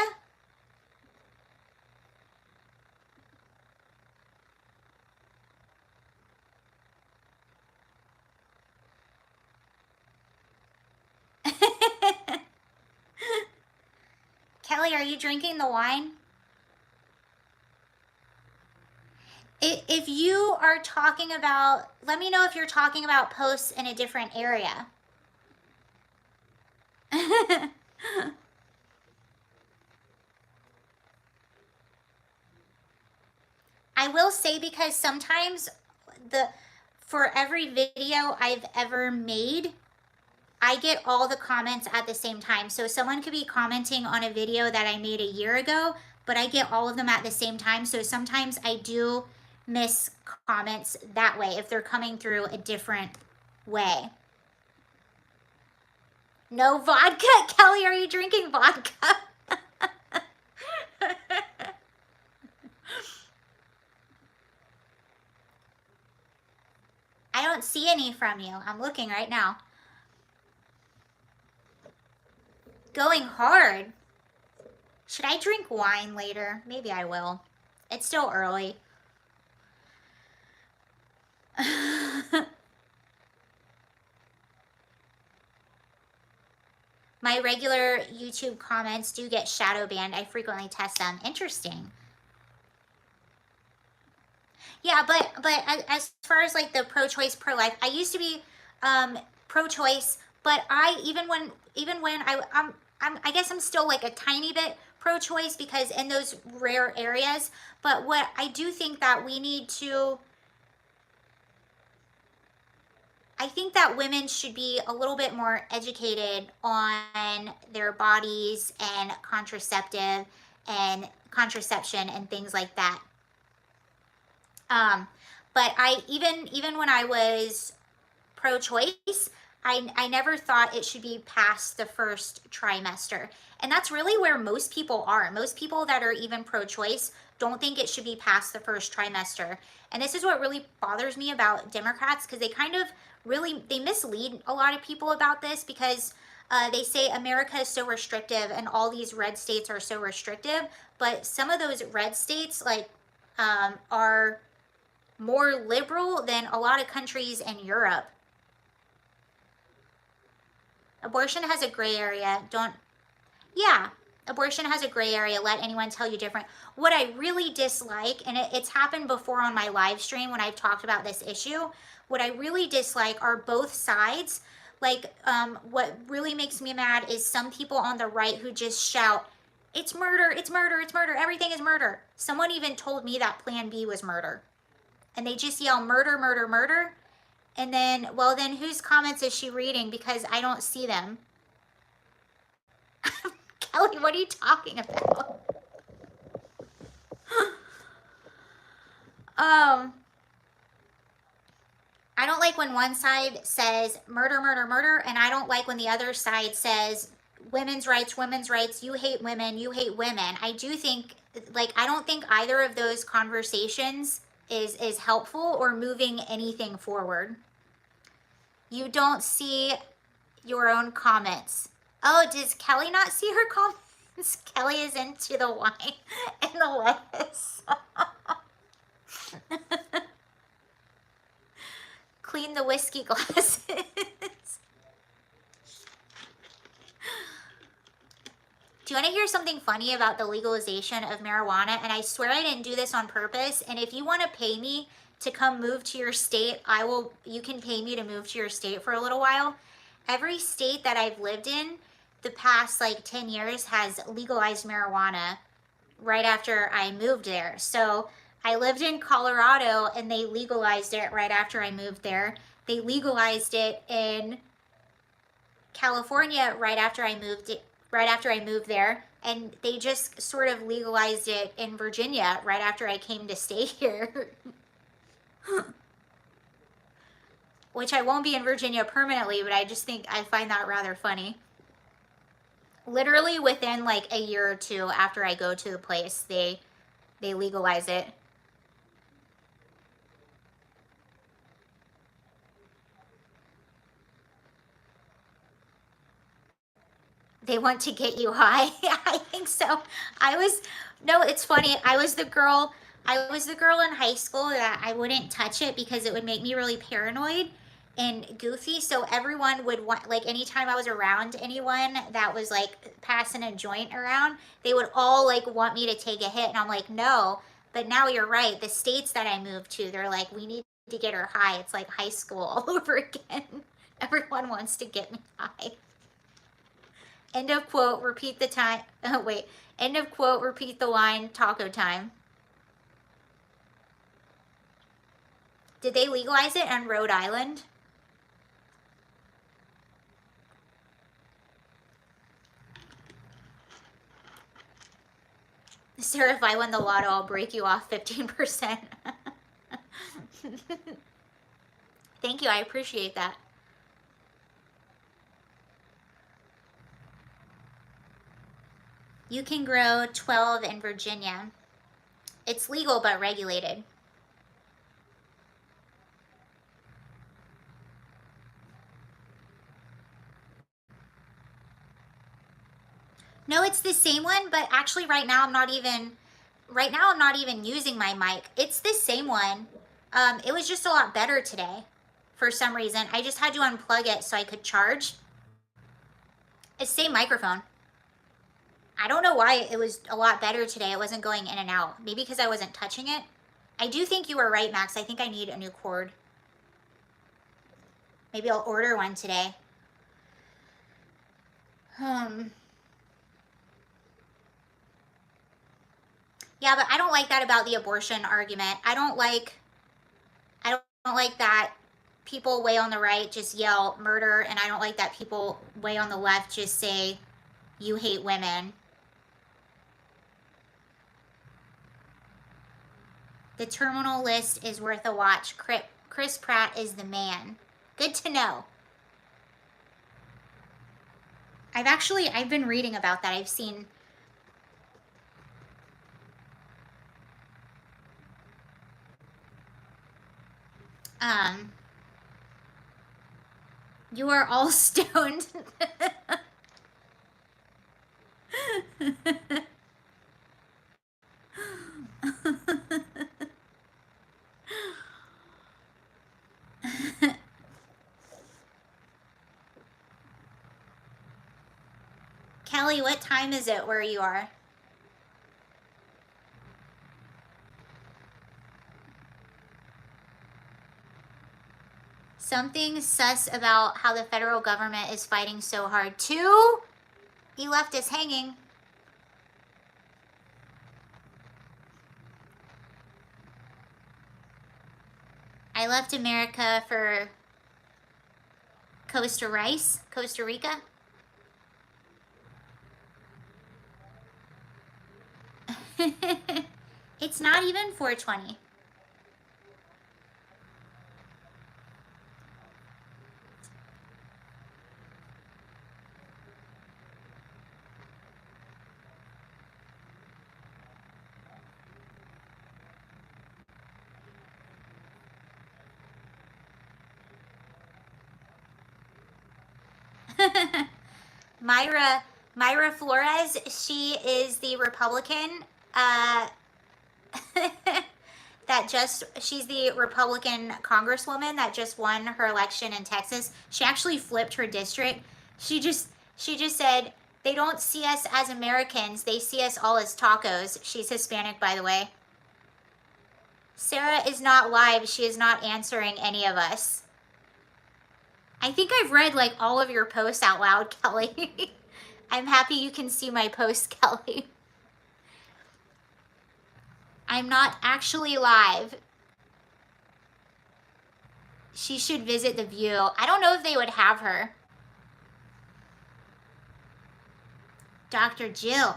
Kelly, are you drinking the wine? If you are talking about, let me know if you're talking about posts in a different area. I will say, because sometimes for every video I've ever made, I get all the comments at the same time. So someone could be commenting on a video that I made a year ago, but I get all of them at the same time. So sometimes I do miss comments that way if they're coming through a different way. No vodka? Kelly, are you drinking vodka? I don't see any from you. I'm looking right now. Going hard. Should I drink wine later? Maybe I will. It's still early. My regular YouTube comments do get shadow banned. I frequently test them. Interesting. Yeah, but as far as like the pro-choice, pro-life, I used to be pro-choice, but I even when I guess I'm still like a tiny bit pro-choice, because in those rare areas. But what I do think that we need to, I think that women should be a little bit more educated on their bodies and contraception and things like that. But I even when I was pro-choice, I never thought it should be past the first trimester. And that's really where most people are. Most people that are even pro-choice don't think it should be past the first trimester. And this is what really bothers me about Democrats, because they kind of they mislead a lot of people about this, because they say America is so restrictive and all these red states are so restrictive. But some of those red states like are more liberal than a lot of countries in Europe. Abortion has a gray area. Abortion has a gray area. Let anyone tell you different. What I really dislike, and it's happened before on my live stream when I've talked about this issue, what I really dislike are both sides. Like, what really makes me mad is some people on the right who just shout, it's murder, it's murder, it's murder, everything is murder. Someone even told me that Plan B was murder. And they just yell murder, murder, murder. And then, well, then whose comments is she reading? Because I don't see them. Kelly, what are you talking about? I don't like when one side says murder, murder, murder, and I don't like when the other side says women's rights, you hate women, you hate women. I do think, like, I don't think either of those conversations is helpful or moving anything forward. You don't see your own comments. Oh, does Kelly not see her comments? Kelly is into the wine and the lettuce. Clean the whiskey glasses. Do you want to hear something funny about the legalization of marijuana? And I swear I didn't do this on purpose. And if you want to pay me to come move to your state, you can pay me to move to your state for a little while. Every state that I've lived in the past like 10 years has legalized marijuana right after I moved there. So I lived in Colorado and they legalized it right after I moved there. They legalized it in California right after I moved there, and they just sort of legalized it in Virginia right after I came to stay here. Which I won't be in Virginia permanently, but I find that rather funny. Literally within like a year or two after I go to the place, they legalize it. They want to get you high. I think so. No, it's funny. I was the girl in high school that I wouldn't touch it because it would make me really paranoid and goofy. So everyone would want, like, anytime I was around anyone that was like passing a joint around, they would all like want me to take a hit. And I'm like, no. But now you're right. The states that I moved to, they're like, we need to get her high. It's like high school all over again. Everyone wants to get me high. End of quote, repeat the time. Oh, wait. End of quote, repeat the line, taco time. Did they legalize it on Rhode Island? Sir, if I win the lotto, I'll break you off 15%. Thank you, I appreciate that. You can grow 12 in Virginia. It's legal but regulated. No, it's the same one, but actually right now I'm not even using my mic. It's the same one. It was just a lot better today for some reason. I just had to unplug it so I could charge. It's the same microphone. I don't know why it was a lot better today. It wasn't going in and out. Maybe because I wasn't touching it. I do think you were right, Max. I think I need a new cord. Maybe I'll order one today. Yeah, but I don't like that about the abortion argument. I don't like that people way on the right just yell murder, and I don't like that people way on the left just say you hate women. The terminal list is worth a watch. Chris Pratt is the man. Good to know. I've been reading about that. I've seen you are all stoned. Kelly, what time is it where you are? Something sus about how the federal government is fighting so hard too. He left us hanging. I left America for Costa Rica. It's not even 4:20. Myra Flores, she is the Republican uh, she's the Republican congresswoman that just won her election in Texas. She actually flipped her district. She just said they don't see us as Americans, they see us all as tacos. She's Hispanic, by the way. Sarah is not live. She is not answering any of us. I think I've read like all of your posts out loud, Kelly. I'm happy you can see my post, Kelly. I'm not actually live. She should visit The View. I don't know if they would have her. Dr. Jill.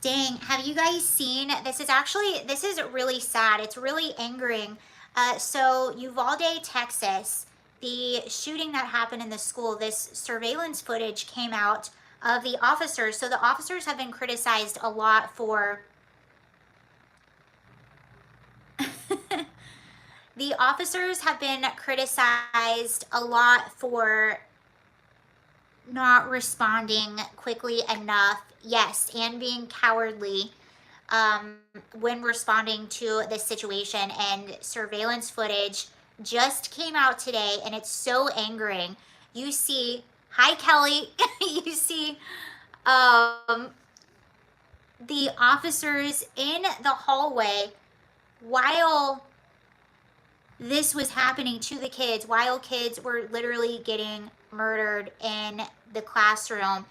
Dang, have you guys seen, this is really sad. It's really angering. So Uvalde, Texas, the shooting that happened in the school, this surveillance footage came out of the officers. So the officers have been criticized a lot for the officers have been criticized a lot for not responding quickly enough, yes, and being cowardly when responding to this situation. And surveillance footage just came out today, and it's so angering. You see, hi Kelly, you see the officers in the hallway while this was happening to the kids, while kids were literally getting murdered in the classroom.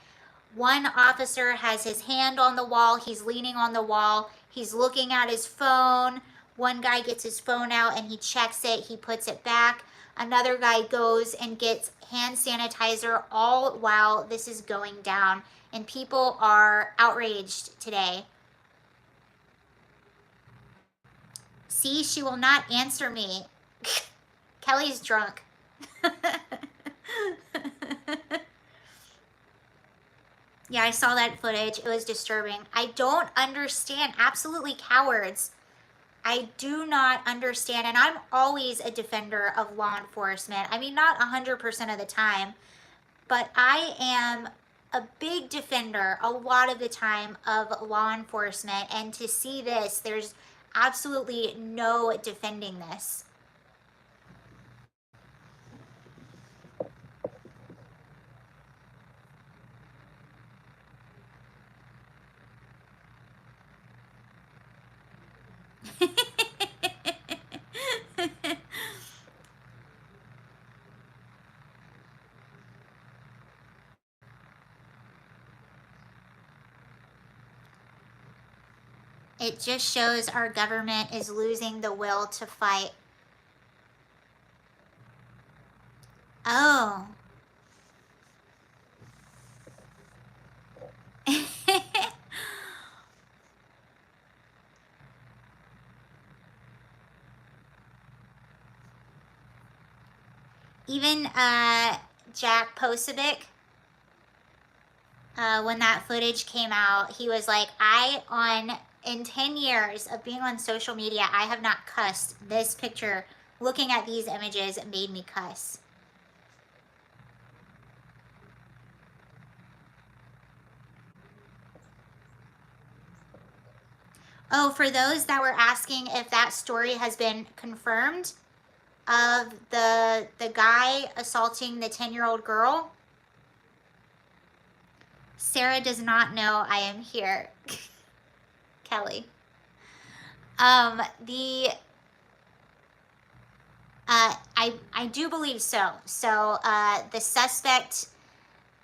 One officer has his hand on the wall. He's leaning on the wall. He's looking at his phone. One guy gets his phone out and he checks it. He puts it back. Another guy goes and gets hand sanitizer, all while this is going down. And people are outraged today. See, she will not answer me. Kelly's drunk. Yeah, I saw that footage. It was disturbing. I don't understand. Absolutely cowards. I do not understand. And I'm always a defender of law enforcement. I mean, not 100% of the time, but I am a big defender a lot of the time of law enforcement. And to see this, there's absolutely no defending this. It just shows our government is losing the will to fight. Oh. Even Jack Posobiec, when that footage came out, he was like, in 10 years of being on social media, I have not cussed. This picture, looking at these images, made me cuss. Oh, for those that were asking if that story has been confirmed of the guy assaulting the 10-year-old girl, Sarah does not know I am here. Kelly. The I do believe so. So the suspect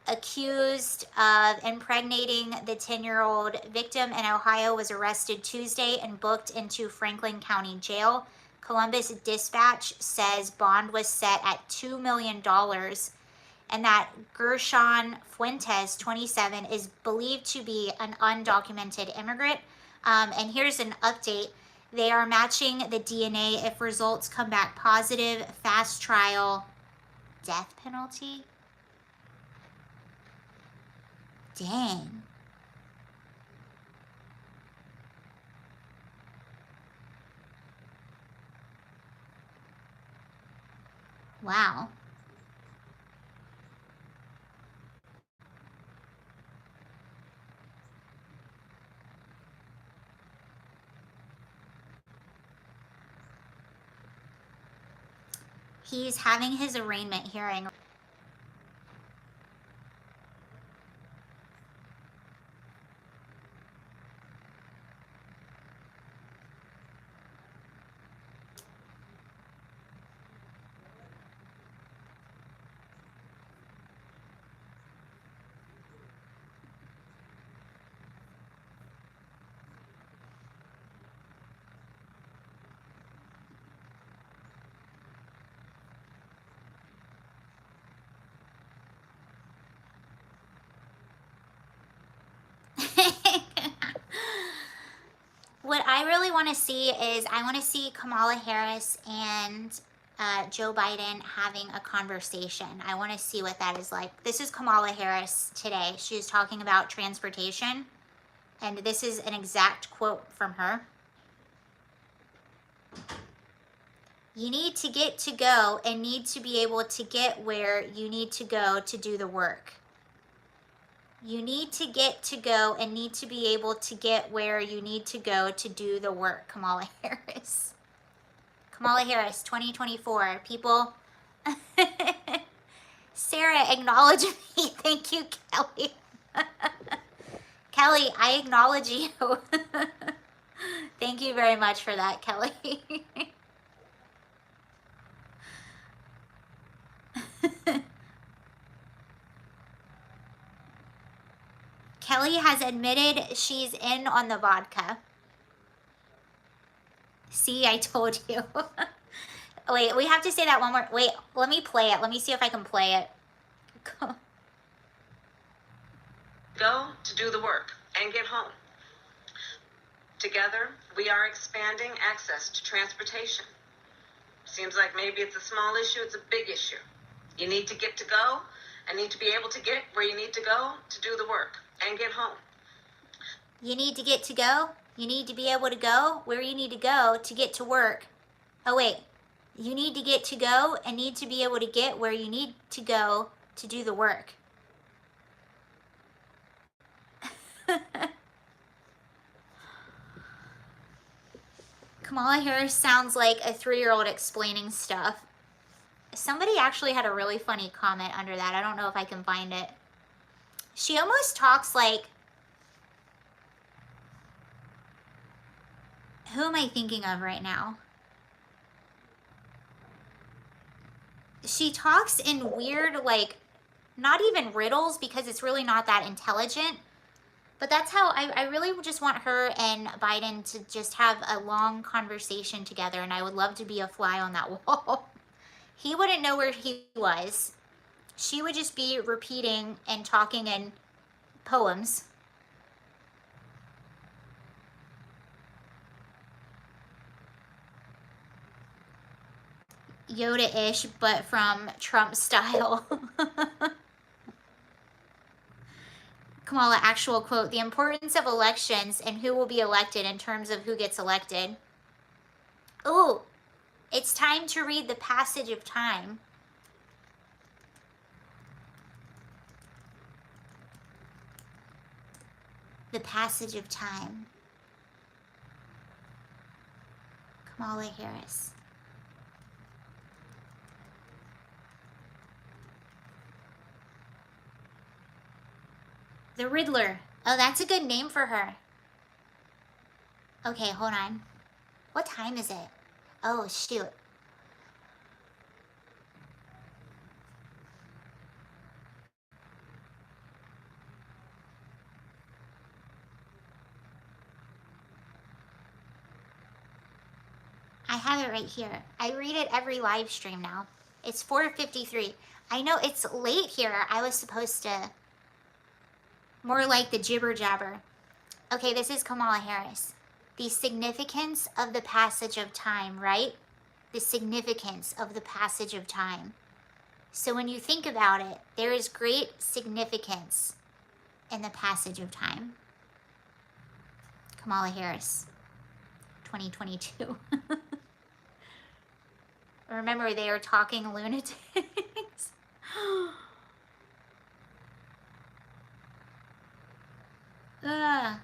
accused of impregnating the 10-year-old victim in Ohio was arrested Tuesday and booked into Franklin County Jail. Columbus Dispatch says bond was set at $2 million and that Gershon Fuentes, 27, is believed to be an undocumented immigrant. And here's an update. They are matching the DNA. If results come back positive, fast trial, death penalty. Dang. Wow. He's having his arraignment hearing. What I really want to see is I want to see Kamala Harris and Joe Biden having a conversation. I want to see what that is like. This is Kamala Harris today. She's talking about transportation, and this is an exact quote from her. You need to get to go and need to be able to get where you need to go to do the work. You need to get to go and need to be able to get where you need to go to do the work. Kamala Harris. Kamala Harris, 2024. People. Sarah, acknowledge me. Thank you, Kelly. Kelly, I acknowledge you. Thank you very much for that, Kelly. Kelly has admitted she's in on the vodka. See, I told you. Wait, we have to say that one more. Wait, let me play it. Let me see if I can play it. Go to do the work and get home. Together, we are expanding access to transportation. Seems like maybe it's a small issue, it's a big issue. You need to get to go and need to be able to get where you need to go to do the work and get home. You need to get to go. You need to be able to go where you need to go to get to work. Oh, wait. You need to get to go and need to be able to get where you need to go to do the work. Kamala Harris sounds like a 3-year-old explaining stuff. Somebody actually had a really funny comment under that. I don't know if I can find it. She almost talks like... Who am I thinking of right now? She talks in weird, like, not even riddles because it's really not that intelligent. But that's how I really just want her and Biden to just have a long conversation together, and I would love to be a fly on that wall. He wouldn't know where he was. She would just be repeating and talking in poems. Yoda-ish, but from Trump style. Kamala, actual quote, the importance of elections and who will be elected in terms of who gets elected. Ooh, it's time to read The Passage of Time. The Passage of Time. Kamala Harris. The Riddler. Oh, that's a good name for her. Okay, hold on. What time is it? Oh, shoot. I have it right here. I read it every live stream now. It's 4:53. I know it's late here. I was supposed to... More like the jibber jabber. Okay, this is Kamala Harris. The significance of the passage of time, right? The significance of the passage of time. So when you think about it, there is great significance in the passage of time. Kamala Harris, 2022. Remember, they are talking lunatics. Ugh.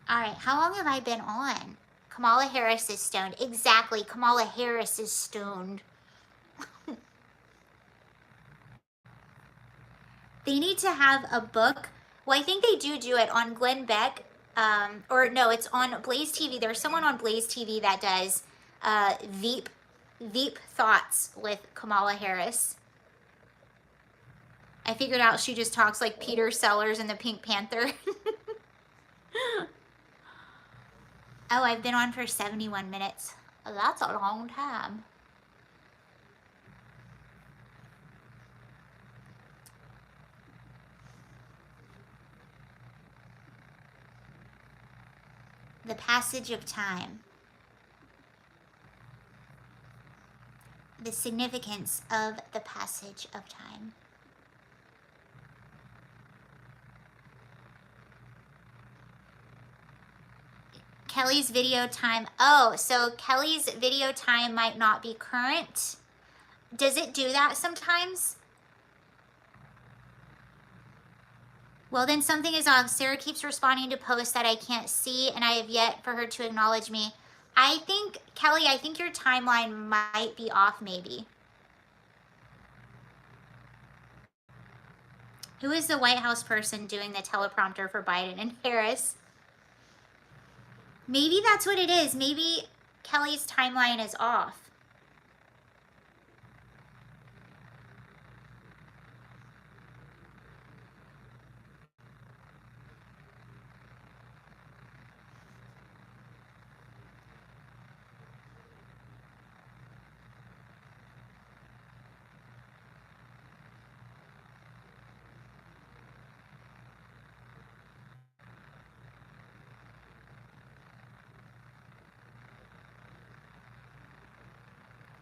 All right, how long have I been on? Kamala Harris is stoned. Exactly, Kamala Harris is stoned. They need to have a book. Well, I think they do it on Glenn Beck. Or no, it's on Blaze TV. There's someone on Blaze TV that does Veep Thoughts with Kamala Harris. I figured out she just talks like Peter Sellers in the Pink Panther. Oh, I've been on for 71 minutes. That's a long time. The passage of time. The significance of the passage of time. Kelly's video time. Oh, so Kelly's video time might not be current. Does it do that sometimes? Well, then something is off. Sarah keeps responding to posts that I can't see, and I have yet for her to acknowledge me. I think, Kelly, I think your timeline might be off maybe. Who is the White House person doing the teleprompter for Biden and Harris? Maybe that's what it is. Maybe Kelly's timeline is off.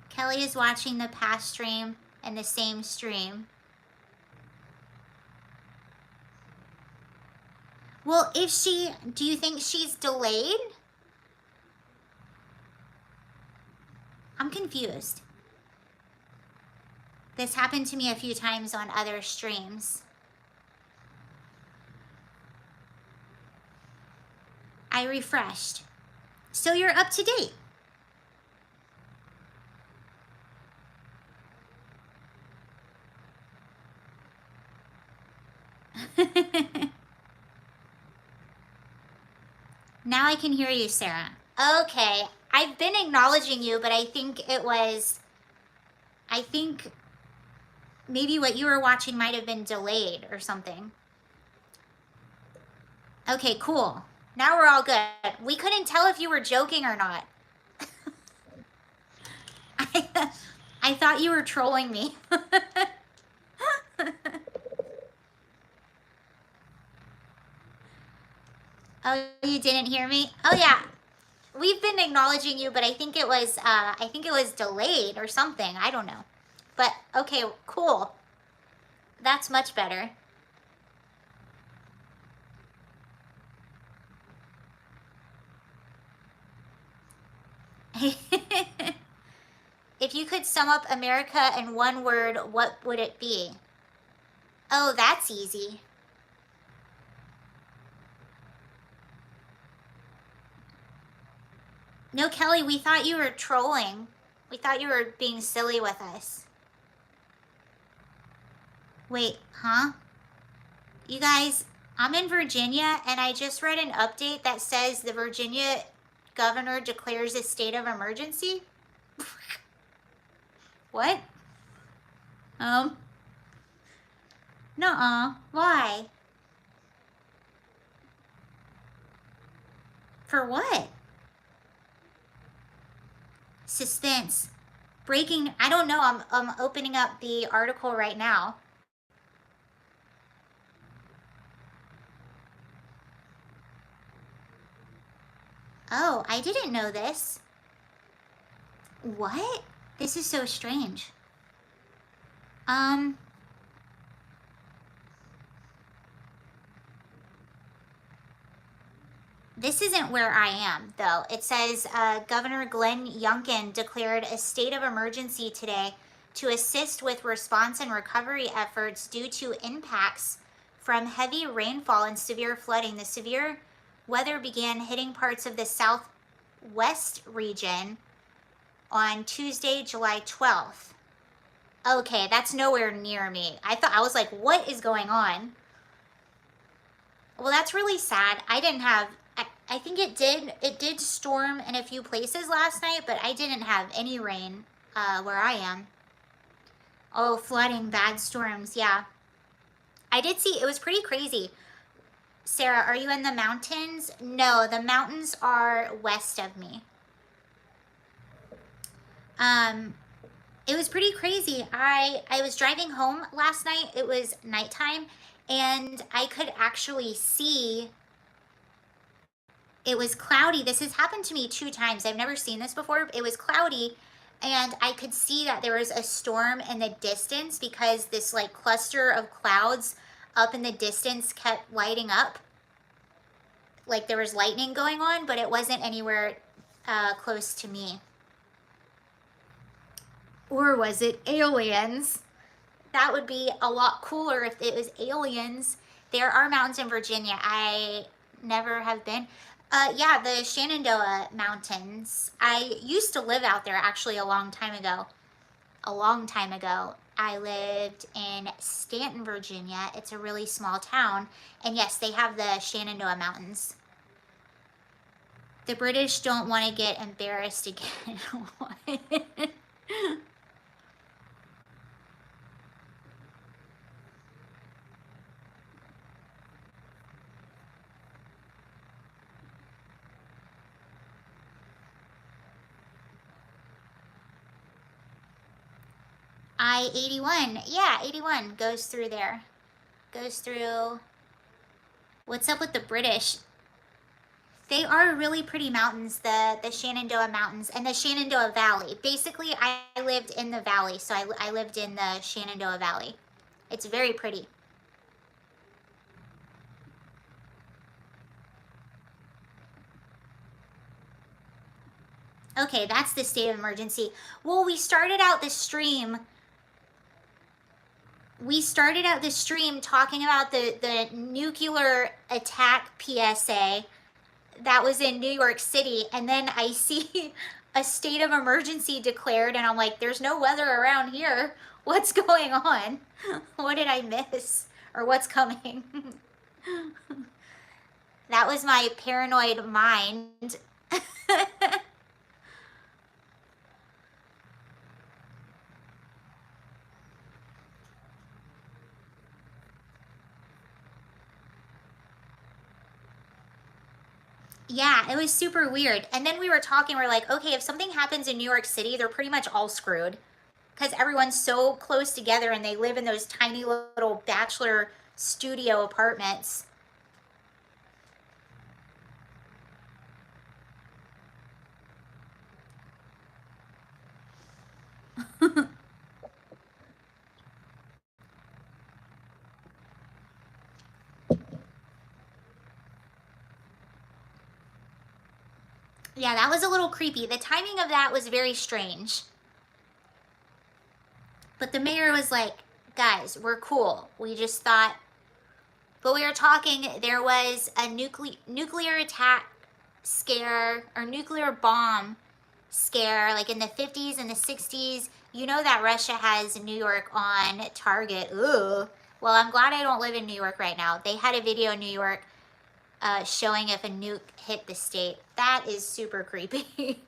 Kelly is watching the past stream and the same stream. Well, do you think she's delayed? I'm confused. This happened to me a few times on other streams. I refreshed. So you're up to date. Now I can hear you, Sarah. Okay, I've been acknowledging you, but I think maybe what you were watching might have been delayed or something. Okay, cool. Now we're all good. We couldn't tell if you were joking or not. I thought you were trolling me. Oh, you didn't hear me? Oh yeah. We've been acknowledging you, but I think it was delayed or something. I don't know. But okay, cool. That's much better. If you could sum up America in one word, what would it be? Oh, that's easy. No, Kelly, we thought you were trolling. We thought you were being silly with us. Wait, huh? You guys, I'm in Virginia, and I just read an update that says the Virginia governor declares a state of emergency. What? Nuh-uh. Why? For what? Suspense. Breaking. I don't know. I'm opening up the article right now. Oh, I didn't know this. What? This is so strange. This isn't where I am, though. It says Governor Glenn Youngkin declared a state of emergency today to assist with response and recovery efforts due to impacts from heavy rainfall and severe flooding. The severe weather began hitting parts of the southwest region on Tuesday, July 12th. Okay, that's nowhere near me. I was like, what is going on? Well, that's really sad. I didn't have, I think it did storm in a few places last night, but I didn't have any rain where I am. Oh, flooding, bad storms, yeah. I did see, it was pretty crazy. Sarah, are you in the mountains? No, the mountains are west of me. It was pretty crazy. I was driving home last night. It was nighttime, and I could actually see it was cloudy. This has happened to me 2 times. I've never seen this before. It was cloudy, and I could see that there was a storm in the distance because this like cluster of clouds up in the distance kept lighting up. Like there was lightning going on, but it wasn't anywhere close to me. Or was it aliens? That would be a lot cooler if it was aliens. There are mountains in Virginia. I never have been. Yeah, the Shenandoah Mountains. I used to live out there actually a long time ago. I lived in Stanton, Virginia. It's a really small town. And yes, they have the Shenandoah Mountains. The British don't want to get embarrassed again. I-81. Yeah, 81 goes through there. Goes through. What's up with the British? They are really pretty mountains, the Shenandoah Mountains and the Shenandoah Valley. Basically, I lived in the valley, so I lived in the Shenandoah Valley. It's very pretty. Okay, that's the state of emergency. Well, we started out the stream talking about the nuclear attack PSA that was in New York City, and then I see a state of emergency declared, and I'm like, there's no weather around here. What's going on? What did I miss? Or what's coming? That was my paranoid mind. Yeah, it was super weird. And then we were talking, we're like, okay, if something happens in New York City, they're pretty much all screwed. Because everyone's so close together and they live in those tiny little bachelor studio apartments. Yeah, that was a little creepy. The timing of that was very strange. But the mayor was like, guys, we're cool. We just thought, but we were talking, there was a nuclear attack scare or nuclear bomb scare like in the 50s and the 60s. You know that Russia has New York on target. Ugh. Well, I'm glad I don't live in New York right now. They had a video in New York showing if a nuke hit the state. That is super creepy.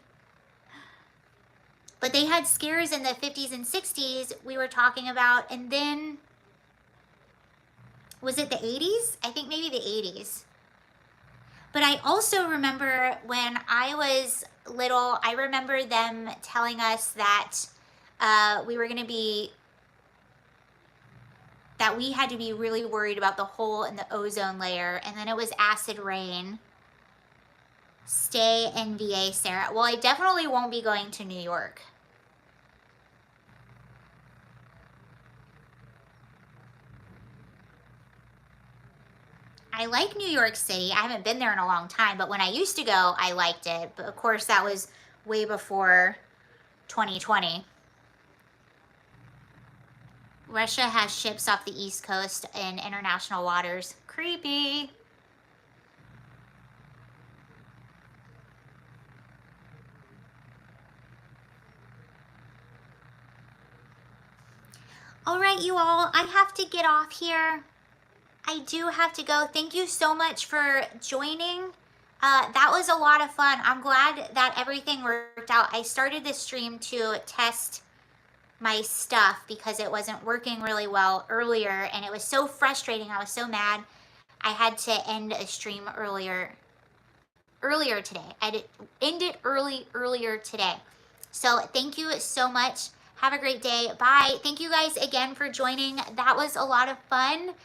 But they had scares in the 50s and 60s we were talking about. And then, was it the 80s? I think maybe the 80s. But I also remember when I was little, I remember them telling us that we were going to be, that we had to be really worried about the hole in the ozone layer. And then it was acid rain. Stay in VA, Sarah. Well, I definitely won't be going to New York. I like New York City. I haven't been there in a long time, but when I used to go, I liked it. But of course, that was way before 2020. Russia has ships off the East Coast in international waters. Creepy. All right, you all, I have to get off here. I do have to go. Thank you so much for joining. That was a lot of fun. I'm glad that everything worked out. I started this stream to test my stuff because it wasn't working really well earlier, and it was so frustrating. I was so mad. I had to end a stream earlier today. I did end it earlier today. So thank you so much. Have a great day. Bye. Thank you guys again for joining. That was a lot of fun,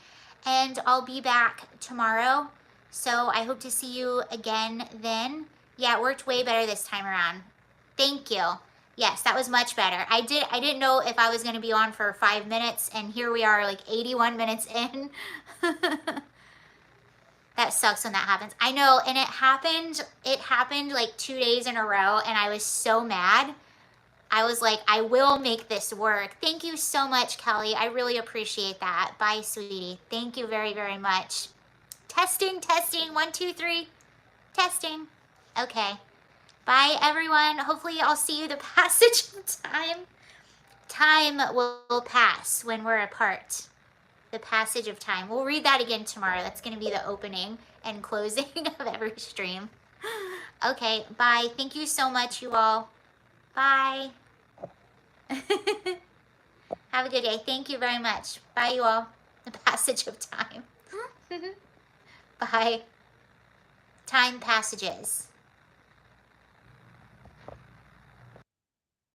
and I'll be back tomorrow. So I hope to see you again then. Yeah, it worked way better this time around. Thank you. Yes, that was much better. I didn't know if I was going to be on for 5 minutes, and here we are like 81 minutes in. That sucks when that happens. I know, and it happened like 2 days in a row, and I was so mad. I was like, I will make this work. Thank you so much, Kelly. I really appreciate that. Bye, sweetie. Thank you very, very much. Testing, 1, 2, 3. Testing. Okay. Bye, everyone. Hopefully I'll see you the passage of time. Time will pass when we're apart. The passage of time. We'll read that again tomorrow. That's going to be the opening and closing of every stream. Okay, bye. Thank you so much, you all. Bye. Have a good day. Thank you very much. Bye, you all. The passage of time. Bye. Time passages.